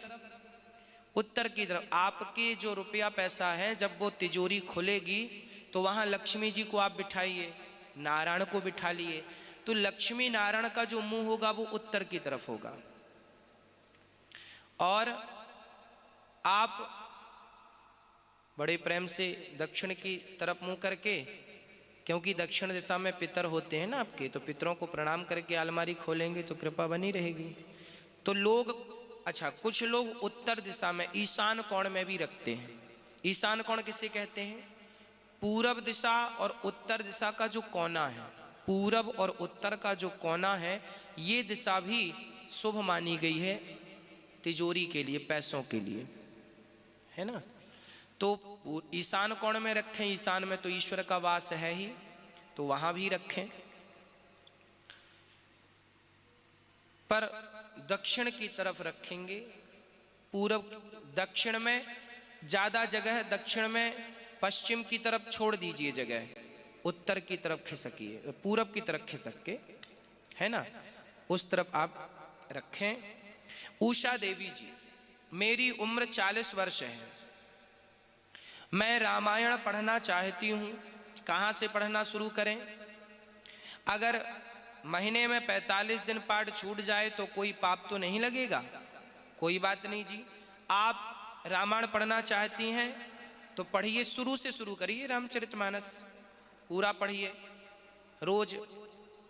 उत्तर की तरफ। आपके जो रुपया पैसा है, जब वो तिजोरी खुलेगी तो वहां लक्ष्मी जी को आप बिठाइए, नारायण को बिठा लिए, तो लक्ष्मी नारायण का जो मुंह होगा वो उत्तर की तरफ होगा। और आप बड़े प्रेम से दक्षिण की तरफ मुंह करके, क्योंकि दक्षिण दिशा में पितर होते हैं ना आपके, तो पितरों को प्रणाम करके अलमारी खोलेंगे तो कृपा बनी रहेगी। तो लोग, अच्छा कुछ लोग उत्तर दिशा में ईशान कोण में भी रखते हैं। ईशान कोण किसे कहते हैं? पूरब दिशा और उत्तर दिशा का जो कोना है, पूरब और उत्तर का जो कोना है, ये दिशा भी शुभ मानी गई है तिजोरी के लिए, पैसों के लिए, है ना। तो ईशान कोण में रखें, ईशान में तो ईश्वर का वास है ही, तो वहां भी रखें। पर दक्षिण की तरफ रखेंगे। पूरब, दक्षिण में ज्यादा जगह, दक्षिण में पश्चिम की तरफ छोड़ दीजिए जगह, उत्तर की तरफ खिसकिए, पूरब की तरफ खिसक के, है ना, उस तरफ आप रखें। उषा देवी जी, मेरी उम्र 40 वर्ष है, मैं रामायण पढ़ना चाहती हूँ, कहाँ से पढ़ना शुरू करें? अगर महीने में 45 दिन पाठ छूट जाए तो कोई पाप तो नहीं लगेगा? कोई बात नहीं जी, आप रामायण पढ़ना चाहती हैं तो पढ़िए, शुरू से शुरू करिए, रामचरितमानस पूरा पढ़िए रोज।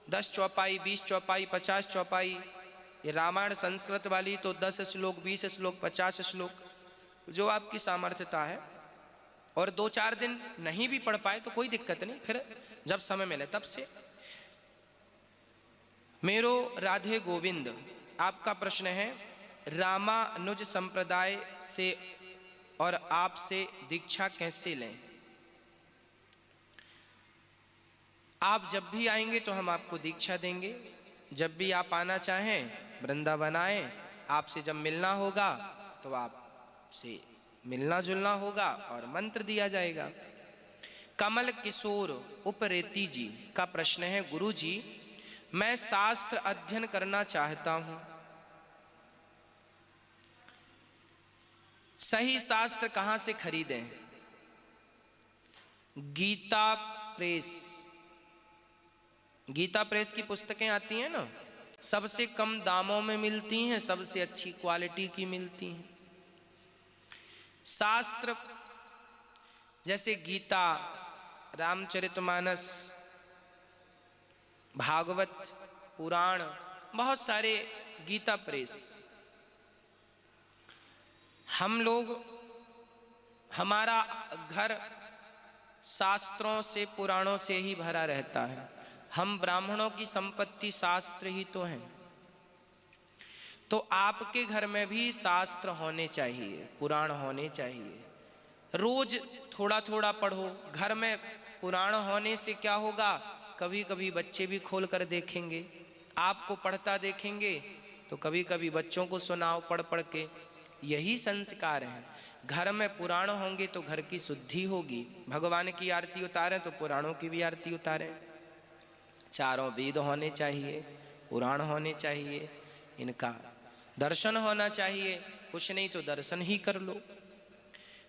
10 चौपाई, 20 चौपाई, 50 चौपाई। ये रामायण संस्कृत वाली तो 10 श्लोक, 20 श्लोक, 50 श्लोक, जो आपकी सामर्थ्यता है। और 2-4 दिन नहीं भी पढ़ पाए तो कोई दिक्कत नहीं, फिर जब समय मिले तब से। मेरो राधे गोविंद, आपका प्रश्न है, रामानुज संप्रदाय से और आपसे दीक्षा कैसे लें? आप जब भी आएंगे तो हम आपको दीक्षा देंगे। जब भी आप आना चाहें वृंदावन आए, आपसे जब मिलना होगा तो आपसे मिलना जुलना होगा और मंत्र दिया जाएगा। कमल किशोर उपरेती जी का प्रश्न है, गुरु जी मैं शास्त्र अध्ययन करना चाहता हूं, सही शास्त्र कहां से खरीदें? गीता प्रेस, गीता प्रेस की पुस्तकें आती हैं ना, सबसे कम दामों में मिलती हैं, सबसे अच्छी क्वालिटी की मिलती हैं। शास्त्र जैसे गीता, रामचरितमानस, भागवत, पुराण, बहुत सारे गीता प्रेस। हम लोग, हमारा घर शास्त्रों से, पुराणों से ही भरा रहता है। हम ब्राह्मणों की संपत्ति शास्त्र ही तो हैं। तो आपके घर में भी शास्त्र होने चाहिए, पुराण होने चाहिए। रोज थोड़ा थोड़ा पढ़ो। घर में पुराण होने से क्या होगा, कभी कभी बच्चे भी खोल कर देखेंगे, आपको पढ़ता देखेंगे तो कभी कभी बच्चों को सुनाओ पढ़ पढ़ के। यही संस्कार है। घर में पुराण होंगे तो घर की शुद्धि होगी। भगवान की आरती उतारें तो पुराणों की भी आरती उतारें। चारों वेद होने चाहिए, पुराण होने चाहिए, इनका दर्शन होना चाहिए। कुछ नहीं तो दर्शन ही कर लो।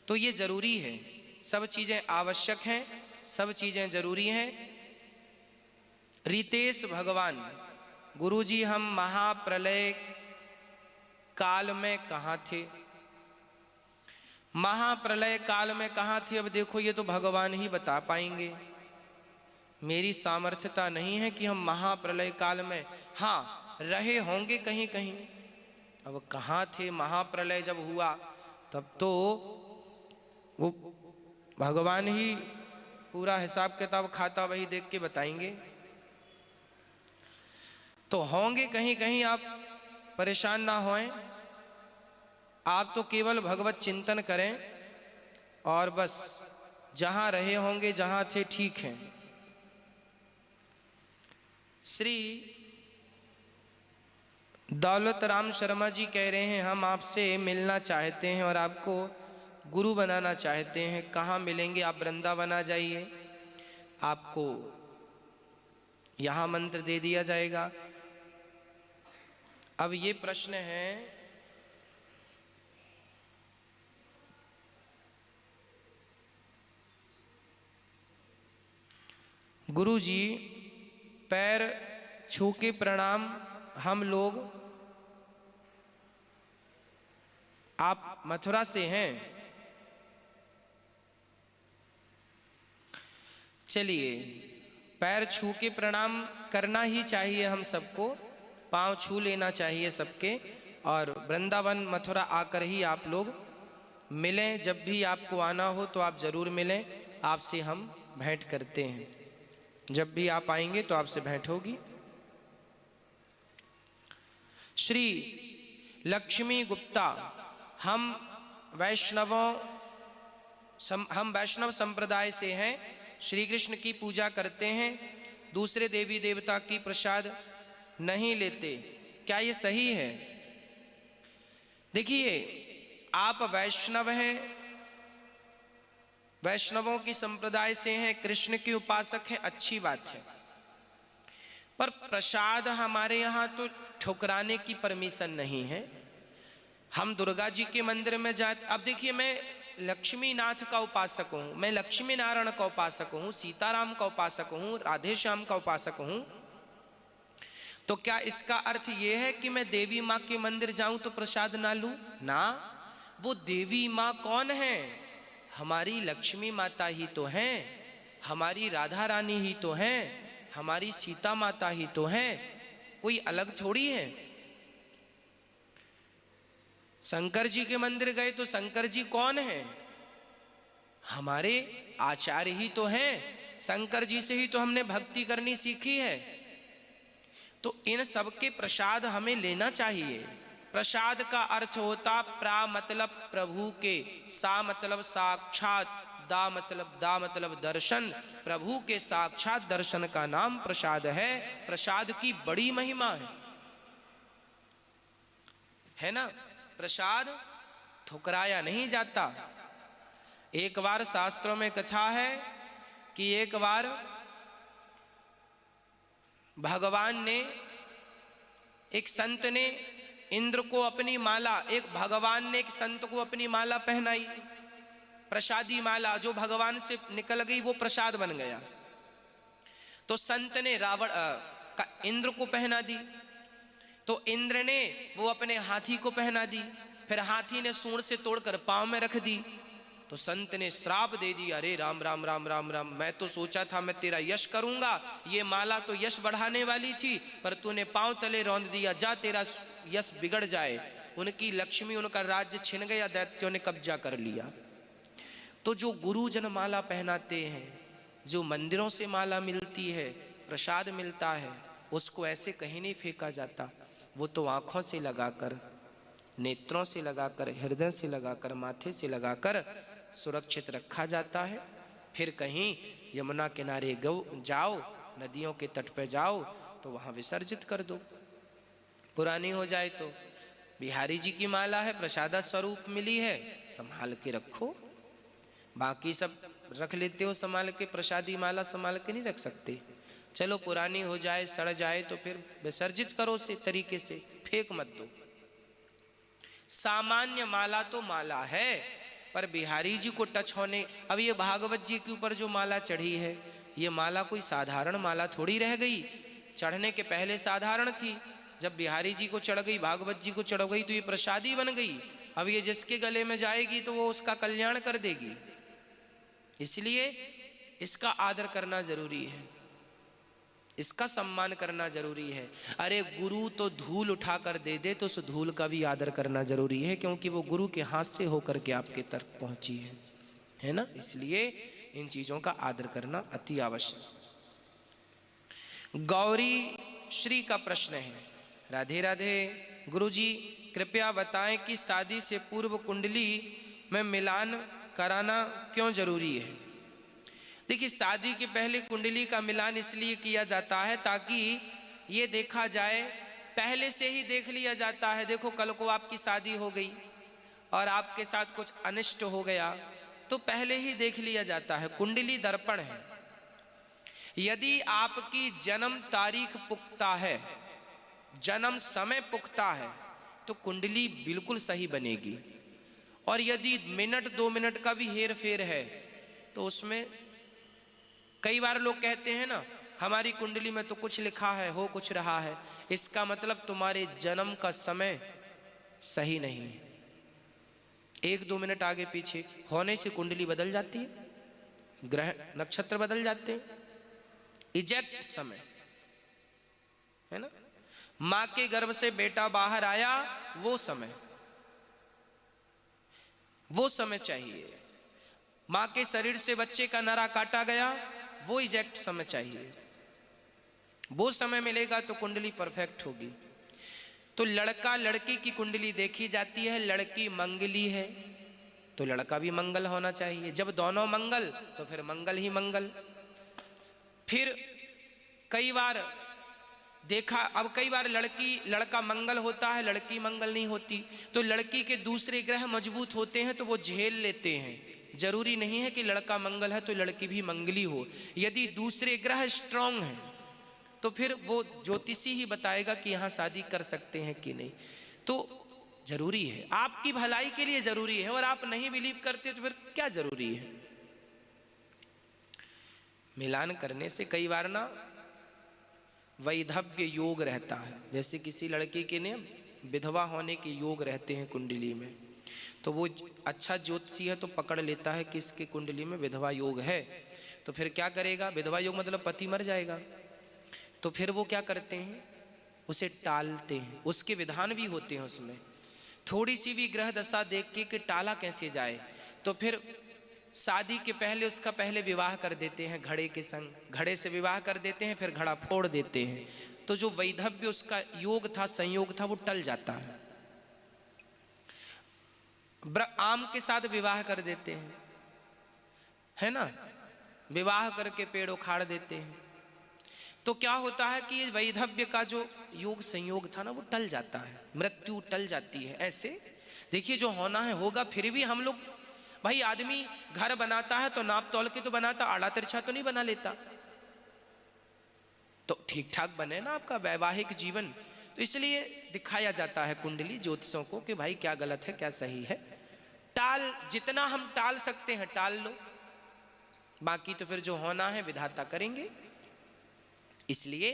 तो ये जरूरी है, सब चीजें आवश्यक हैं, सब चीजें जरूरी हैं। रितेश भगवान, गुरुजी हम महाप्रलय काल में कहाँ थे? महाप्रलय काल में कहाँ थे? अब देखो ये तो भगवान ही बता पाएंगे। मेरी सामर्थ्यता नहीं है कि हम महाप्रलय काल में, हाँ रहे होंगे कहीं कहीं। अब कहाँ थे महाप्रलय जब हुआ, तब तो वो भगवान ही पूरा हिसाब किताब खाता वही देख के बताएंगे। तो होंगे कहीं कहीं, आप परेशान ना होएं। आप तो केवल भगवत चिंतन करें और बस जहां रहे होंगे, जहां थे ठीक है। श्री दौलत राम शर्मा जी कह रहे हैं, हम आपसे मिलना चाहते हैं और आपको गुरु बनाना चाहते हैं। कहाँ मिलेंगे? आप वृंदावन आ जाइए, आपको यहाँ मंत्र दे दिया जाएगा। अब ये प्रश्न है, गुरु जी पैर छू के प्रणाम, हम लोग, आप मथुरा से हैं? चलिए, पैर छू के प्रणाम करना ही चाहिए हम सबको, पांव छू लेना चाहिए सबके। और वृंदावन मथुरा आकर ही आप लोग मिलें। जब भी आपको आना हो तो आप जरूर मिलें, आपसे हम भेंट करते हैं। जब भी आप आएंगे तो आपसे भेंट होगी। श्री लक्ष्मी गुप्ता, हम वैष्णव संप्रदाय से हैं, श्री कृष्ण की पूजा करते हैं, दूसरे देवी देवता की प्रसाद नहीं लेते, क्या ये सही है? देखिए, आप वैष्णव हैं, वैष्णवों की संप्रदाय से हैं, कृष्ण के उपासक हैं, अच्छी बात है। पर प्रसाद हमारे यहाँ तो ठुकराने की परमिशन नहीं है। हम दुर्गा जी के मंदिर में जाते, अब देखिए मैं लक्ष्मी नाथ का उपासक हूँ, मैं लक्ष्मी नारायण का उपासक हूँ, सीताराम का उपासक हूँ, राधे श्याम का उपासक हूँ। तो क्या इसका अर्थ यह है कि मैं देवी माँ के मंदिर जाऊं तो प्रसाद ना लूं? ना, वो देवी माँ कौन है? हमारी लक्ष्मी माता ही तो हैं, हमारी राधा रानी ही तो हैं। हमारी सीता माता ही तो हैं, कोई अलग थोड़ी है। शंकर जी के मंदिर गए तो शंकर जी कौन है? हमारे आचार्य ही तो हैं। शंकर जी से ही तो हमने भक्ति करनी सीखी है। तो इन सब के प्रसाद हमें लेना चाहिए। प्रसाद का अर्थ होता प्रा मतलब प्रभु के, सा मतलब साक्षात, दा मतलब दर्शन। प्रभु के साक्षात दर्शन का नाम प्रसाद है। प्रसाद की बड़ी महिमा है ना। प्रसाद ठुकराया नहीं जाता। एक बार शास्त्रों में कथा है कि एक बार भगवान ने, एक संत ने इंद्र को अपनी माला, एक भगवान ने एक संत को अपनी माला पहनाई, प्रसादी माला जो भगवान से निकल गई वो प्रसाद बन गया। तो संत ने इंद्र को पहना दी, तो इंद्र ने वो अपने हाथी को पहना दी, फिर हाथी ने सूंड से तोड़कर पांव में रख दी। तो संत ने श्राप दे दिया, अरे राम राम राम राम राम, मैं तो सोचा था मैं तेरा यश करूंगा, ये माला तो यश बढ़ाने वाली थी, पर तूने पांव तले रौंद दिया, जा तेरा यश बिगड़ जाए। उनकी लक्ष्मी, उनका राज्य छिन गया, दैत्यों ने कब्जा कर लिया। तो जो गुरुजन माला पहनाते हैं, जो मंदिरों से माला मिलती है, प्रसाद मिलता है, उसको ऐसे कहीं नहीं फेंका जाता। वो तो आंखों से लगाकर, नेत्रों से लगाकर, हृदय से लगाकर, माथे से लगाकर सुरक्षित रखा जाता है। फिर कहीं यमुना किनारे जाओ, नदियों के तट पे जाओ तो वहां विसर्जित कर दो। पुरानी हो जाए तो बिहारी जी की माला है, प्रसादा स्वरूप मिली है, संभाल के रखो। बाकी सब रख लेते हो संभाल के, प्रसादी माला संभाल के नहीं रख सकते। चलो पुरानी हो जाए, सड़ जाए तो फिर विसर्जित करो उसे तरीके से, फेंक मत दो। सामान्य माला तो माला है, पर बिहारी जी को टच होने, अब ये भागवत जी के ऊपर जो माला चढ़ी है, ये माला कोई साधारण माला थोड़ी रह गई। चढ़ने के पहले साधारण थी, जब बिहारी जी को चढ़ गई, भागवत जी को चढ़ गई तो ये प्रसादी बन गई। अब ये जिसके गले में जाएगी तो वो उसका कल्याण कर देगी। इसलिए इसका आदर करना जरूरी है, इसका सम्मान करना जरूरी है। अरे गुरु तो धूल उठाकर दे दे तो उस धूल का भी आदर करना जरूरी है, क्योंकि वो गुरु के हाथ से होकर के आपके तक पहुंची है ना। इसलिए इन चीजों का आदर करना अति आवश्यक। गौरी श्री का प्रश्न है, राधे राधे गुरुजी, कृपया बताएं कि शादी से पूर्व कुंडली में मिलान कराना क्यों जरूरी है। देखिए, शादी के पहले कुंडली का मिलान इसलिए किया जाता है ताकि ये देखा जाए, पहले से ही देख लिया जाता है। देखो कल को आपकी शादी हो गई और आपके साथ कुछ अनिष्ट हो गया तो पहले ही देख लिया जाता है। कुंडली दर्पण है। यदि आपकी जन्म तारीख पुख्ता है, जन्म समय पुख्ता है, तो कुंडली बिल्कुल सही बनेगी। और यदि मिनट 2 मिनट का भी हेर फेर है तो उसमें, कई बार लोग कहते हैं ना, हमारी कुंडली में तो कुछ लिखा है, हो कुछ रहा है, इसका मतलब तुम्हारे जन्म का समय सही नहीं है। 1-2 मिनट आगे पीछे होने से कुंडली बदल जाती है, ग्रह नक्षत्र बदल जाते हैं। इजेक्ट समय है ना, मां के गर्भ से बेटा बाहर आया, वो समय चाहिए। मां के शरीर से बच्चे का नरा काटा गया, वो इजेक्ट समय चाहिए। वो समय मिलेगा तो कुंडली परफेक्ट होगी। तो लड़का लड़की की कुंडली देखी जाती है। लड़की मंगली है तो लड़का भी मंगल होना चाहिए। जब दोनों मंगल तो फिर मंगल ही मंगल। फिर कई बार देखा, अब कई बार लड़का मंगल होता है, लड़की मंगल नहीं होती, तो लड़की के दूसरे ग्रह मजबूत होते हैं तो वो झेल लेते हैं। जरूरी नहीं है कि लड़का मंगल है तो लड़की भी मंगली हो। यदि दूसरे ग्रह स्ट्रांग हैं तो फिर वो ज्योतिषी ही बताएगा कि यहाँ शादी कर सकते हैं कि नहीं। तो जरूरी है, आपकी भलाई के लिए जरूरी है। और आप नहीं बिलीव करते तो फिर क्या जरूरी है। मिलान करने से कई बार ना वैधव्य योग रहता है। जैसे किसी लड़की के ने विधवा होने के योग रहते हैं कुंडली में, तो वो अच्छा ज्योतिषी है तो पकड़ लेता है कि इसके कुंडली में विधवा योग है। तो फिर क्या करेगा, विधवा योग मतलब पति मर जाएगा, तो फिर वो क्या करते हैं, उसे टालते हैं। उसके विधान भी होते हैं उसमें। थोड़ी सी भी ग्रह दशा देख के कि टाला कैसे जाए, तो फिर शादी के पहले उसका पहले विवाह कर देते हैं घड़े के संग, घड़े से विवाह कर देते हैं, फिर घड़ा फोड़ देते हैं। तो जो वैधव्य उसका योग था, संयोग था, वो टल जाता है। आम के साथ विवाह कर देते हैं, है ना, विवाह करके पेड़ उखाड़ देते हैं। तो क्या होता है कि वैधव्य का जो योग संयोग था ना, वो टल जाता है, मृत्यु टल जाती है। ऐसे देखिए जो होना है होगा। फिर भी हम लोग, भाई आदमी घर बनाता है तो नाप तोल के तो बनाता, आड़ा तिरछा तो नहीं बना लेता। तो ठीक ठाक बने ना आपका वैवाहिक जीवन। तो इसलिए दिखाया जाता है कुंडली ज्योतिषों को कि भाई क्या गलत है क्या सही है। टाल, जितना हम टाल सकते हैं टाल लो, बाकी तो फिर जो होना है विधाता करेंगे। इसलिए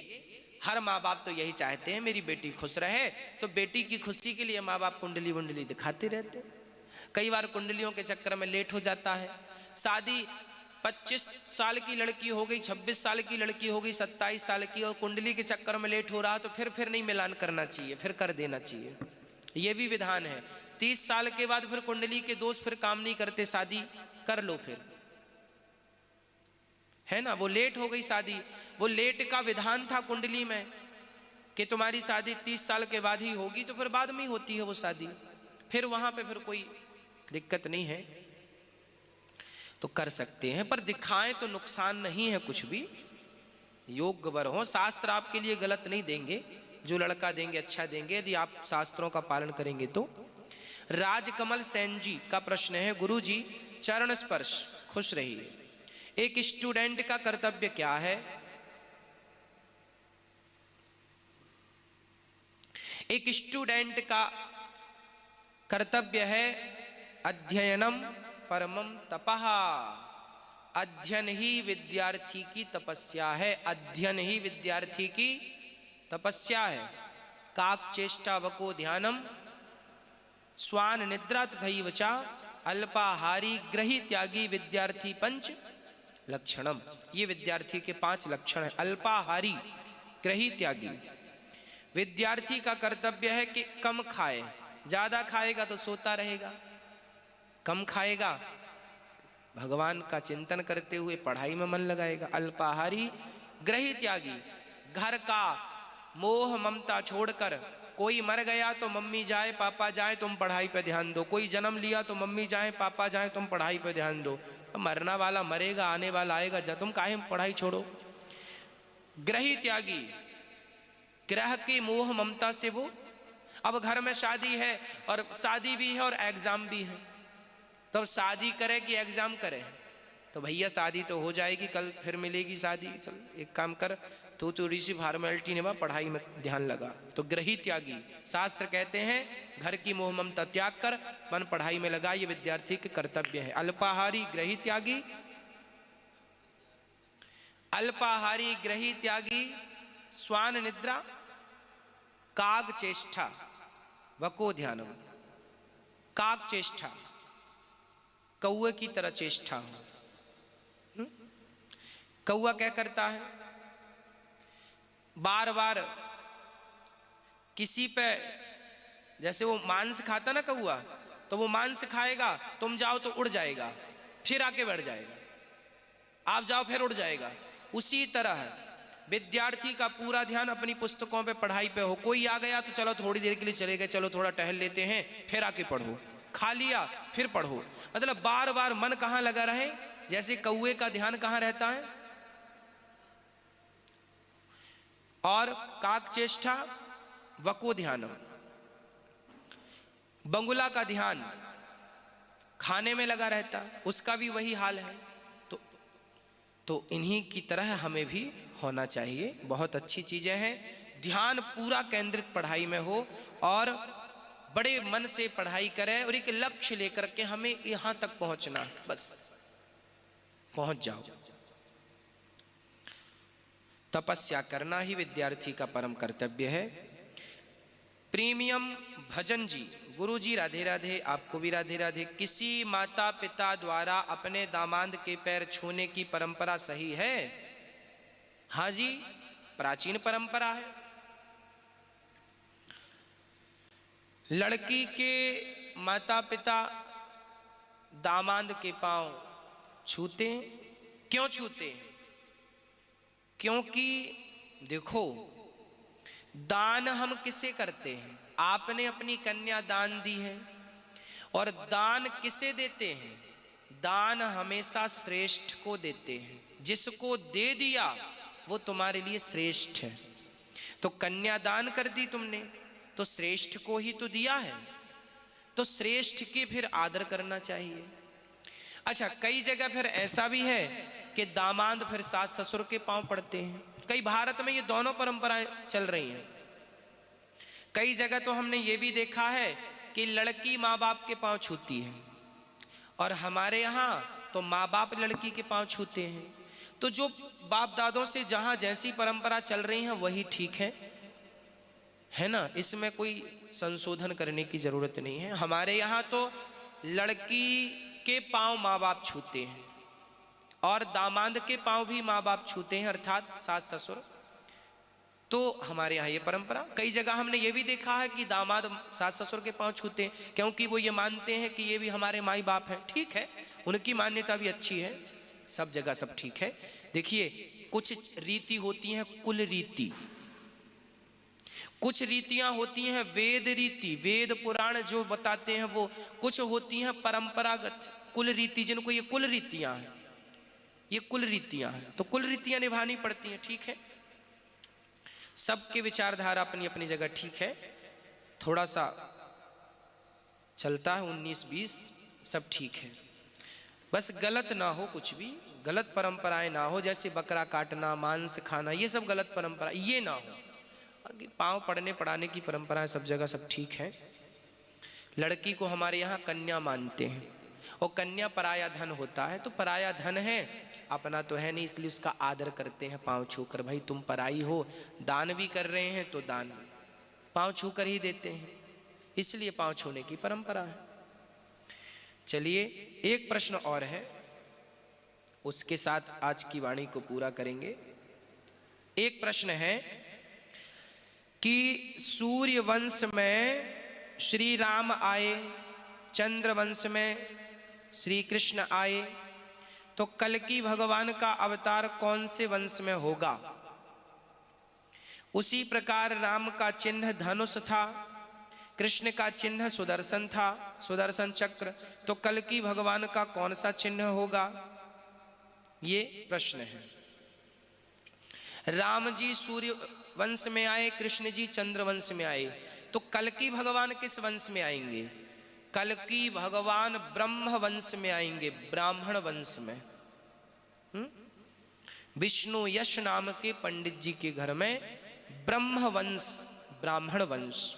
हर माँ बाप तो यही चाहते हैं मेरी बेटी खुश रहे, तो बेटी की खुशी के लिए माँ बाप कुंडली वुंडली दिखाते रहते हैं। कई बार कुंडलियों के चक्कर में लेट हो जाता है। शादी 25 साल की लड़की हो गई, 26 साल की लड़की हो गई, 27 साल की, और कुंडली के चक्कर में लेट हो रहा, तो फिर नहीं मिलान करना चाहिए, फिर कर देना चाहिए। ये भी विधान है। 30 साल के बाद फिर कुंडली के दोष फिर काम नहीं करते, शादी कर लो फिर, है ना। वो लेट हो गई शादी, वो लेट का विधान था कुंडली में कि तुम्हारी शादी 30 साल के बाद ही होगी, तो फिर बाद में ही होती है वो शादी, फिर वहां पे फिर कोई दिक्कत नहीं है, तो कर सकते हैं। पर दिखाएं तो नुकसान नहीं है कुछ भी, योग्य वर हो। शास्त्र आपके लिए गलत नहीं देंगे, जो लड़का देंगे अच्छा देंगे, यदि आप शास्त्रों का पालन करेंगे तो। राजकमल सेन जी का प्रश्न है, गुरु जी चरण स्पर्श, खुश रहिए, एक स्टूडेंट का कर्तव्य क्या है? एक स्टूडेंट का कर्तव्य है अध्ययनम परमम तपः। अध्ययन ही विद्यार्थी की तपस्या है, अध्ययन ही विद्यार्थी की तपस्या है। काक चेष्टा वको ध्यानम, स्वान निद्रा तथैव च, अल्पाहारी ग्रही त्यागी विद्यार्थी पंच लक्षणम। ये विद्यार्थी के 5 लक्षण है। अल्पाहारी ग्रही त्यागी, विद्यार्थी का कर्तव्य है कि कम खाए। ज्यादा खाएगा तो सोता रहेगा, कम खाएगा भगवान का चिंतन करते हुए पढ़ाई में मन लगाएगा। अल्पाहारी ग्रही त्यागी, घर का मोह ममता छोड़कर, कोई मर गया तो मम्मी जाए पापा जाए तुम पढ़ाई पे ध्यान दो, कोई जन्म लिया तो मम्मी जाए पापा जाए तुम पढ़ाई पे ध्यान दो। मरना वाला मरेगा, आने वाला आएगा, जा तुम काहे पढ़ाई छोड़ो। ग्रही त्यागी, ग्रह की मोह ममता से वो, अब घर में शादी है और शादी भी है और एग्जाम भी है, तो शादी करे कि एग्जाम करे? तो भैया शादी तो हो जाएगी, कल फिर मिलेगी शादी, चल एक काम कर, तो थोड़ी सी फॉर्मेलिटी निभा, पढ़ाई में ध्यान लगा। तो ग्रही त्यागी, शास्त्र कहते हैं घर की मोह ममता त्याग कर मन पढ़ाई में लगा, ये विद्यार्थी के कर्तव्य है। अल्पाहारी ग्रही त्यागी, अल्पाहारी ग्रही त्यागी, स्वान निद्रा, काग चेष्टा वको ध्यानम। काग चेष्टा, कौवे की तरह चेष्टा हो। कौवा क्या करता है, बार बार किसी पे, जैसे वो मांस खाता ना कौवा, तो वो मांस खाएगा, तुम जाओ तो उड़ जाएगा, फिर आके बैठ जाएगा, आप जाओ फिर उड़ जाएगा। उसी तरह है विद्यार्थी का पूरा ध्यान अपनी पुस्तकों पे पढ़ाई पे हो। कोई आ गया तो चलो थोड़ी देर के लिए चले गए, चलो थोड़ा टहल लेते हैं, फिर आके पढ़ो, खा लिया फिर पढ़ो। मतलब बार बार मन कहाँ लगा रहे, जैसे कौवे का ध्यान कहाँ रहता है। और काक चेष्टा वको ध्यानम, बंगुला का ध्यान खाने में लगा रहता, उसका भी वही हाल है। तो इन्हीं की तरह हमें भी होना चाहिए। बहुत अच्छी चीजें हैं, ध्यान पूरा केंद्रित पढ़ाई में हो और बड़े मन से पढ़ाई करें और एक लक्ष्य लेकर के हमें यहां तक पहुंचना, बस पहुंच जाओ। तपस्या करना ही विद्यार्थी का परम कर्तव्य है। प्रीमियम भजन जी, गुरु जी राधे राधे, आपको भी राधे राधे। किसी माता पिता द्वारा अपने दामाद के पैर छूने की परंपरा सही है? हाँ जी, प्राचीन परंपरा है। लड़की के माता पिता दामाद के पांव छूते हैं। क्यों छूते हैं? क्योंकि देखो, दान हम किसे करते हैं? आपने अपनी कन्या दान दी है, और दान किसे देते हैं? दान हमेशा श्रेष्ठ को देते हैं। जिसको दे दिया वो तुम्हारे लिए श्रेष्ठ है। तो कन्या दान कर दी तुमने, तो श्रेष्ठ को ही तो दिया है, तो श्रेष्ठ के फिर आदर करना चाहिए। अच्छा, कई जगह फिर ऐसा भी है कि दामाद फिर सास ससुर के पांव पड़ते हैं। कई भारत में ये दोनों परंपराएं चल रही हैं। कई जगह तो हमने ये भी देखा है कि लड़की माँ बाप के पांव छूती है, और हमारे यहाँ तो माँ बाप लड़की के पांव छूते हैं। तो जो बाप दादों से जहां जैसी परंपरा चल रही है वही ठीक है ना। इसमें कोई संशोधन करने की जरूरत नहीं है। हमारे यहाँ तो लड़की के पांव माँ बाप छूते हैं, और दामाद के पांव भी माँ बाप छूते हैं, अर्थात सास ससुर। तो हमारे यहाँ ये परंपरा। कई जगह हमने ये भी देखा है कि दामाद सास ससुर के पांव छूते हैं, क्योंकि वो ये मानते हैं कि ये भी हमारे माई बाप हैं। ठीक है, उनकी मान्यता भी अच्छी है, सब जगह सब ठीक है। देखिए, कुछ रीति होती हैं कुल रीति, कुछ रीतियां होती हैं वेद रीति, वेद पुराण जो बताते हैं वो। कुछ होती हैं परंपरागत कुल रीति, जिनको ये कुल रीतियां हैं, ये कुल रीतियां हैं, तो कुल रीतियां निभानी पड़ती हैं। ठीक है, सबके विचारधारा अपनी अपनी जगह ठीक है। थोड़ा सा चलता है 19-20, सब ठीक है, बस गलत ना हो, कुछ भी गलत परंपराएं ना हो। जैसे बकरा काटना, मांस खाना, ये सब गलत परंपरा ये ना हो। पांव पड़ने पड़ाने की परंपराएं सब जगह सब ठीक है। लड़की को हमारे यहाँ कन्या मानते हैं, और कन्या पराया धन होता है। तो पराया धन है, अपना तो है नहीं, इसलिए उसका आदर करते हैं पांव छूकर। भाई तुम पराई हो, दान भी कर रहे हैं तो दान पांव छूकर ही देते हैं, इसलिए पांव छूने की परंपरा है। चलिए, एक प्रश्न और है, उसके साथ आज की वाणी को पूरा करेंगे। एक प्रश्न है कि सूर्य वंश में श्री राम आए, चंद्र वंश में श्री कृष्ण आए, तो कल्कि भगवान का अवतार कौन से वंश में होगा? उसी प्रकार राम का चिन्ह धनुष था, कृष्ण का चिन्ह सुदर्शन था, सुदर्शन चक्र, तो कल्कि भगवान का कौन सा चिन्ह होगा? ये प्रश्न है। राम जी सूर्य वंश में आए, कृष्ण जी चंद्र वंश में आए, तो कल्कि भगवान किस वंश में आएंगे? कल्कि भगवान ब्रह्म वंश में आएंगे, ब्राह्मण वंश में। विष्णु यश नाम के पंडित जी के घर में ब्रह्म वंश, ब्राह्मण वंश,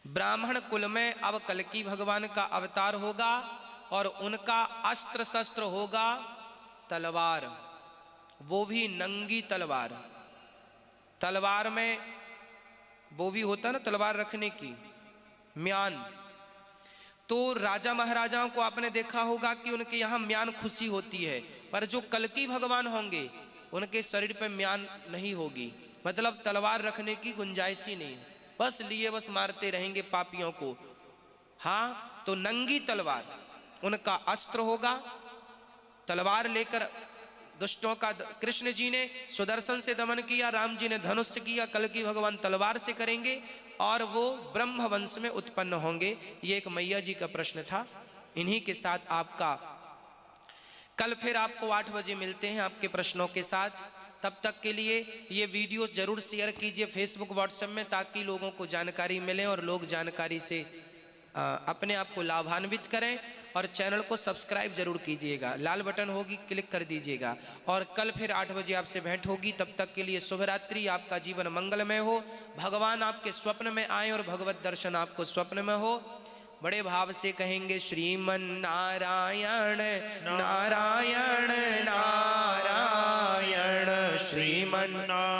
ब्राह्मण कुल में अब कल्कि भगवान का अवतार होगा, और उनका अस्त्र शस्त्र होगा तलवार, वो भी नंगी तलवार। तलवार में वो भी होता ना तलवार रखने की म्यान। तो राजा महाराजाओं को आपने देखा होगा कि उनके यहाँ म्यान खुशी होती है, पर जो कल्कि भगवान होंगे उनके शरीर पर म्यान नहीं होगी, मतलब तलवार रखने की गुंजाइश ही नहीं, बस लिए बस मारते रहेंगे पापियों को। हाँ, तो नंगी तलवार उनका अस्त्र होगा, तलवार लेकर दुष्टों का कृष्ण जी ने सुदर्शन से दमन किया, राम जी ने धनुष से किया, कल्कि भगवान तलवार से करेंगे, और वो ब्रह्म वंश में उत्पन्न होंगे। ये एक मैया जी का प्रश्न था। इन्हीं के साथ आपका कल फिर आपको 8 बजे मिलते हैं आपके प्रश्नों के साथ। तब तक के लिए ये वीडियो जरूर शेयर कीजिए फेसबुक व्हाट्सएप में, ताकि लोगों को जानकारी मिले और लोग जानकारी से अपने आप को लाभान्वित करें। और चैनल को सब्सक्राइब जरूर कीजिएगा, लाल बटन होगी क्लिक कर दीजिएगा। और कल फिर 8 बजे आपसे भेंट होगी। तब तक के लिए शुभ रात्रि, आपका जीवन मंगलमय हो, भगवान आपके स्वप्न में आए और भगवत दर्शन आपको स्वप्न में हो। बड़े भाव से कहेंगे श्रीमन नारायण नारायण नारायण, श्रीमन नारायण।